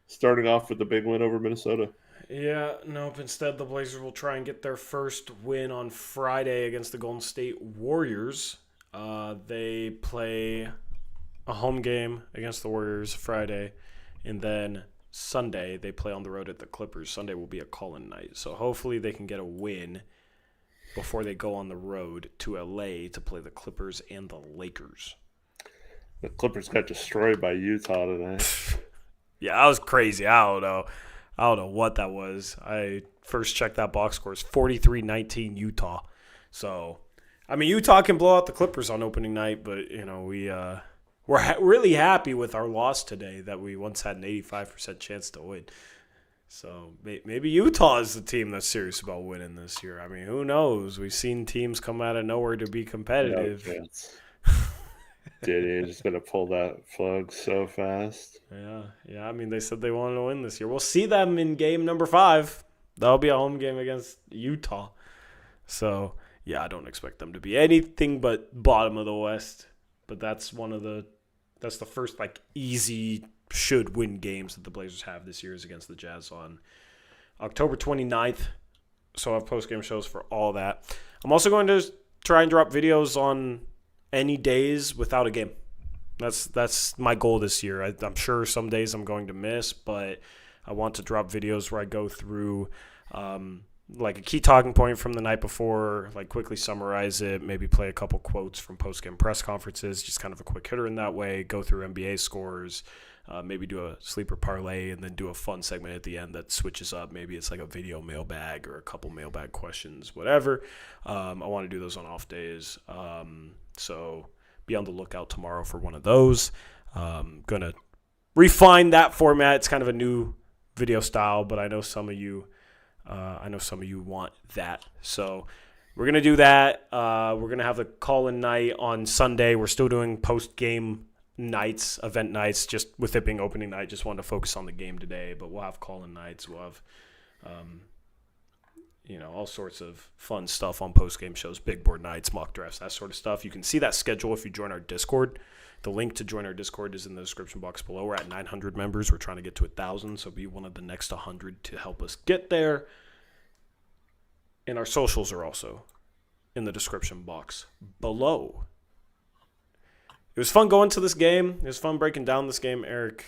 starting off with the big win over Minnesota. Yeah, nope. Instead, the Blazers will try and get their first win on Friday against the Golden State Warriors. They play a home game against the Warriors Friday, and then Sunday they play on the road at the Clippers. Sunday will be a call-in night, so hopefully they can get a win before they go on the road to LA to play the Clippers and the Lakers. The Clippers got destroyed by Utah tonight. Yeah, that was crazy. I don't know what that was. I first checked that box score. It's 43-19 Utah. So, I mean, Utah can blow out the Clippers on opening night, but, you know, we're really happy with our loss today that we once had an 85% chance to win. So, maybe Utah is the team that's serious about winning this year. I mean, who knows? We've seen teams come out of nowhere to be competitive. Did he just going to pull that plug so fast? Yeah. I mean, they said they wanted to win this year. We'll see them in game number 5. That'll be a home game against Utah. So, yeah, I don't expect them to be anything but bottom of the West. But that's the first like easy should win games that the Blazers have this year is against the Jazz on October 29th. So I'll have post-game shows for all that. I'm also going to try and drop videos on any days without a game. That's my goal this year. I'm sure some days I'm going to miss, but I want to drop videos where I go through like a key talking point from the night before, like quickly summarize it, maybe play a couple quotes from post-game press conferences, just kind of a quick hitter in that way, go through NBA scores, maybe do a sleeper parlay, and then do a fun segment at the end that switches up. Maybe it's like a video mailbag or a couple mailbag questions, whatever. I want to do those on off days. So be on the lookout tomorrow for one of those. Going to refine that format. It's kind of a new video style, but I know some of you want that. So we're going to do that. We're going to have the call-in night on Sunday. We're still doing post-game nights, event nights, just with it being opening night. Just wanted to focus on the game today, but we'll have call-in nights. We'll have all sorts of fun stuff on post-game shows, big board nights, mock drafts, that sort of stuff. You can see that schedule if you join our Discord. The link to join our Discord is in the description box below. We're at 900 members. We're trying to get to 1,000, so be one of the next 100 to help us get there. And our socials are also in the description box below. It was fun going to this game. It was fun breaking down this game. Eric,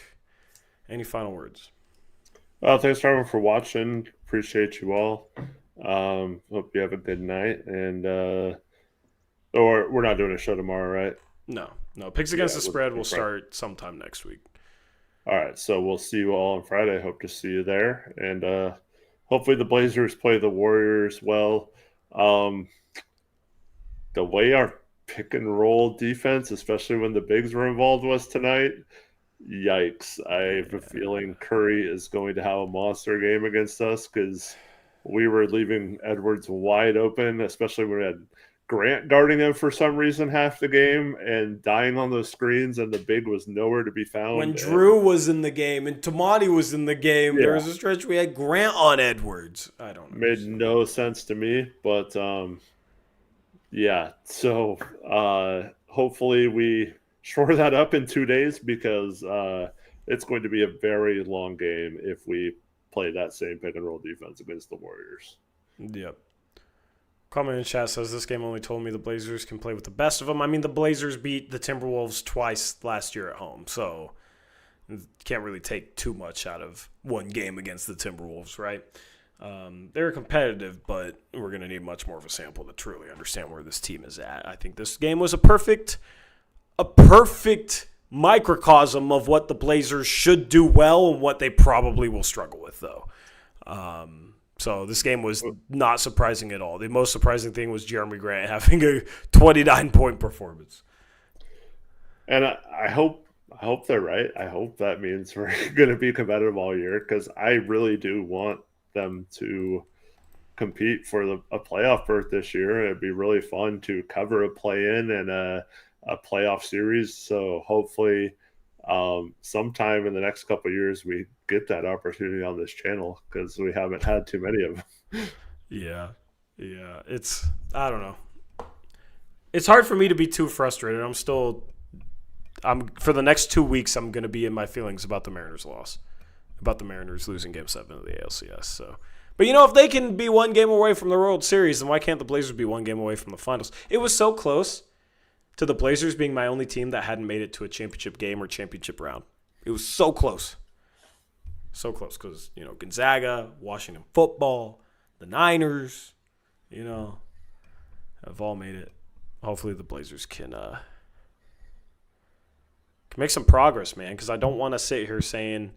any final words? Thanks everyone for watching. Appreciate you all. Hope you have a good night. And or we're not doing a show tomorrow, right? No. Picks against the spread will start sometime next week. All right, so we'll see you all on Friday. Hope to see you there. And hopefully the Blazers play the Warriors well. The way our pick and roll defense, especially when the bigs were involved, was tonight, yikes. I have a feeling Curry is going to have a monster game against us because we were leaving Edwards wide open, especially when we had Grant guarding him for some reason half the game and dying on those screens, and the big was nowhere to be found. When Drew was in the game and Tamati was in the game, there was a stretch we had Grant on Edwards. I don't know. Made no sense to me, but so hopefully we shore that up in 2 days because it's going to be a very long game if we play that same pick and roll defense against the Warriors. Yep. Comment in chat says this game only told me the Blazers can play with the best of them. I mean, the Blazers beat the Timberwolves twice last year at home, so can't really take too much out of one game against the Timberwolves, right? They're competitive, but we're going to need much more of a sample to truly understand where this team is at. I think this game was a perfect microcosm of what the Blazers should do well and what they probably will struggle with, though. So this game was not surprising at all. The most surprising thing was Jeremy Grant having a 29-point performance. And I hope they're right. I hope that means we're going to be competitive all year, because I really do want them to compete for a playoff berth this year. It'd be really fun to cover a play-in and a playoff series. So hopefully, sometime in the next couple of years, we get that opportunity on this channel, because we haven't had too many of them. Yeah. I don't know. It's hard for me to be too frustrated. For the next 2 weeks, I'm going to be in my feelings about the Mariners loss, about the Mariners losing Game 7 of the ALCS. So, but if they can be 1 game away from the World Series, then why can't the Blazers be 1 game away from the finals? It was so close to the Blazers being my only team that hadn't made it to a championship game or championship round. It was so close. So close because, Gonzaga, Washington football, the Niners, have all made it. Hopefully the Blazers can make some progress, man, because I don't want to sit here saying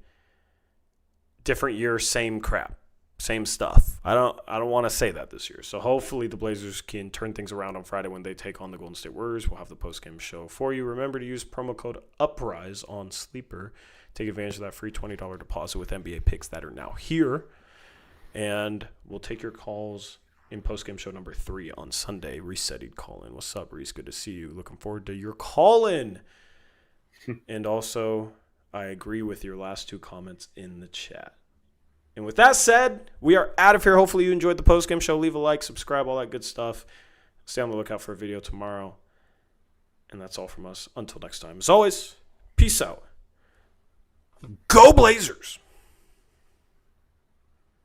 different year, same crap, same stuff. I don't want to say that this year. So hopefully the Blazers can turn things around on Friday when they take on the Golden State Warriors. We'll have the postgame show for you. Remember to use promo code Uprise on Sleeper. Take advantage of that free $20 deposit with NBA picks that are now here. And we'll take your calls in postgame show number 3 on Sunday. Resetted call-in. What's up, Reese? Good to see you. Looking forward to your call-in. And also, I agree with your last 2 comments in the chat. And with that said, we are out of here. Hopefully you enjoyed the postgame show. Leave a like, subscribe, all that good stuff. Stay on the lookout for a video tomorrow. And that's all from us. Until next time. As always, peace out. Go Blazers!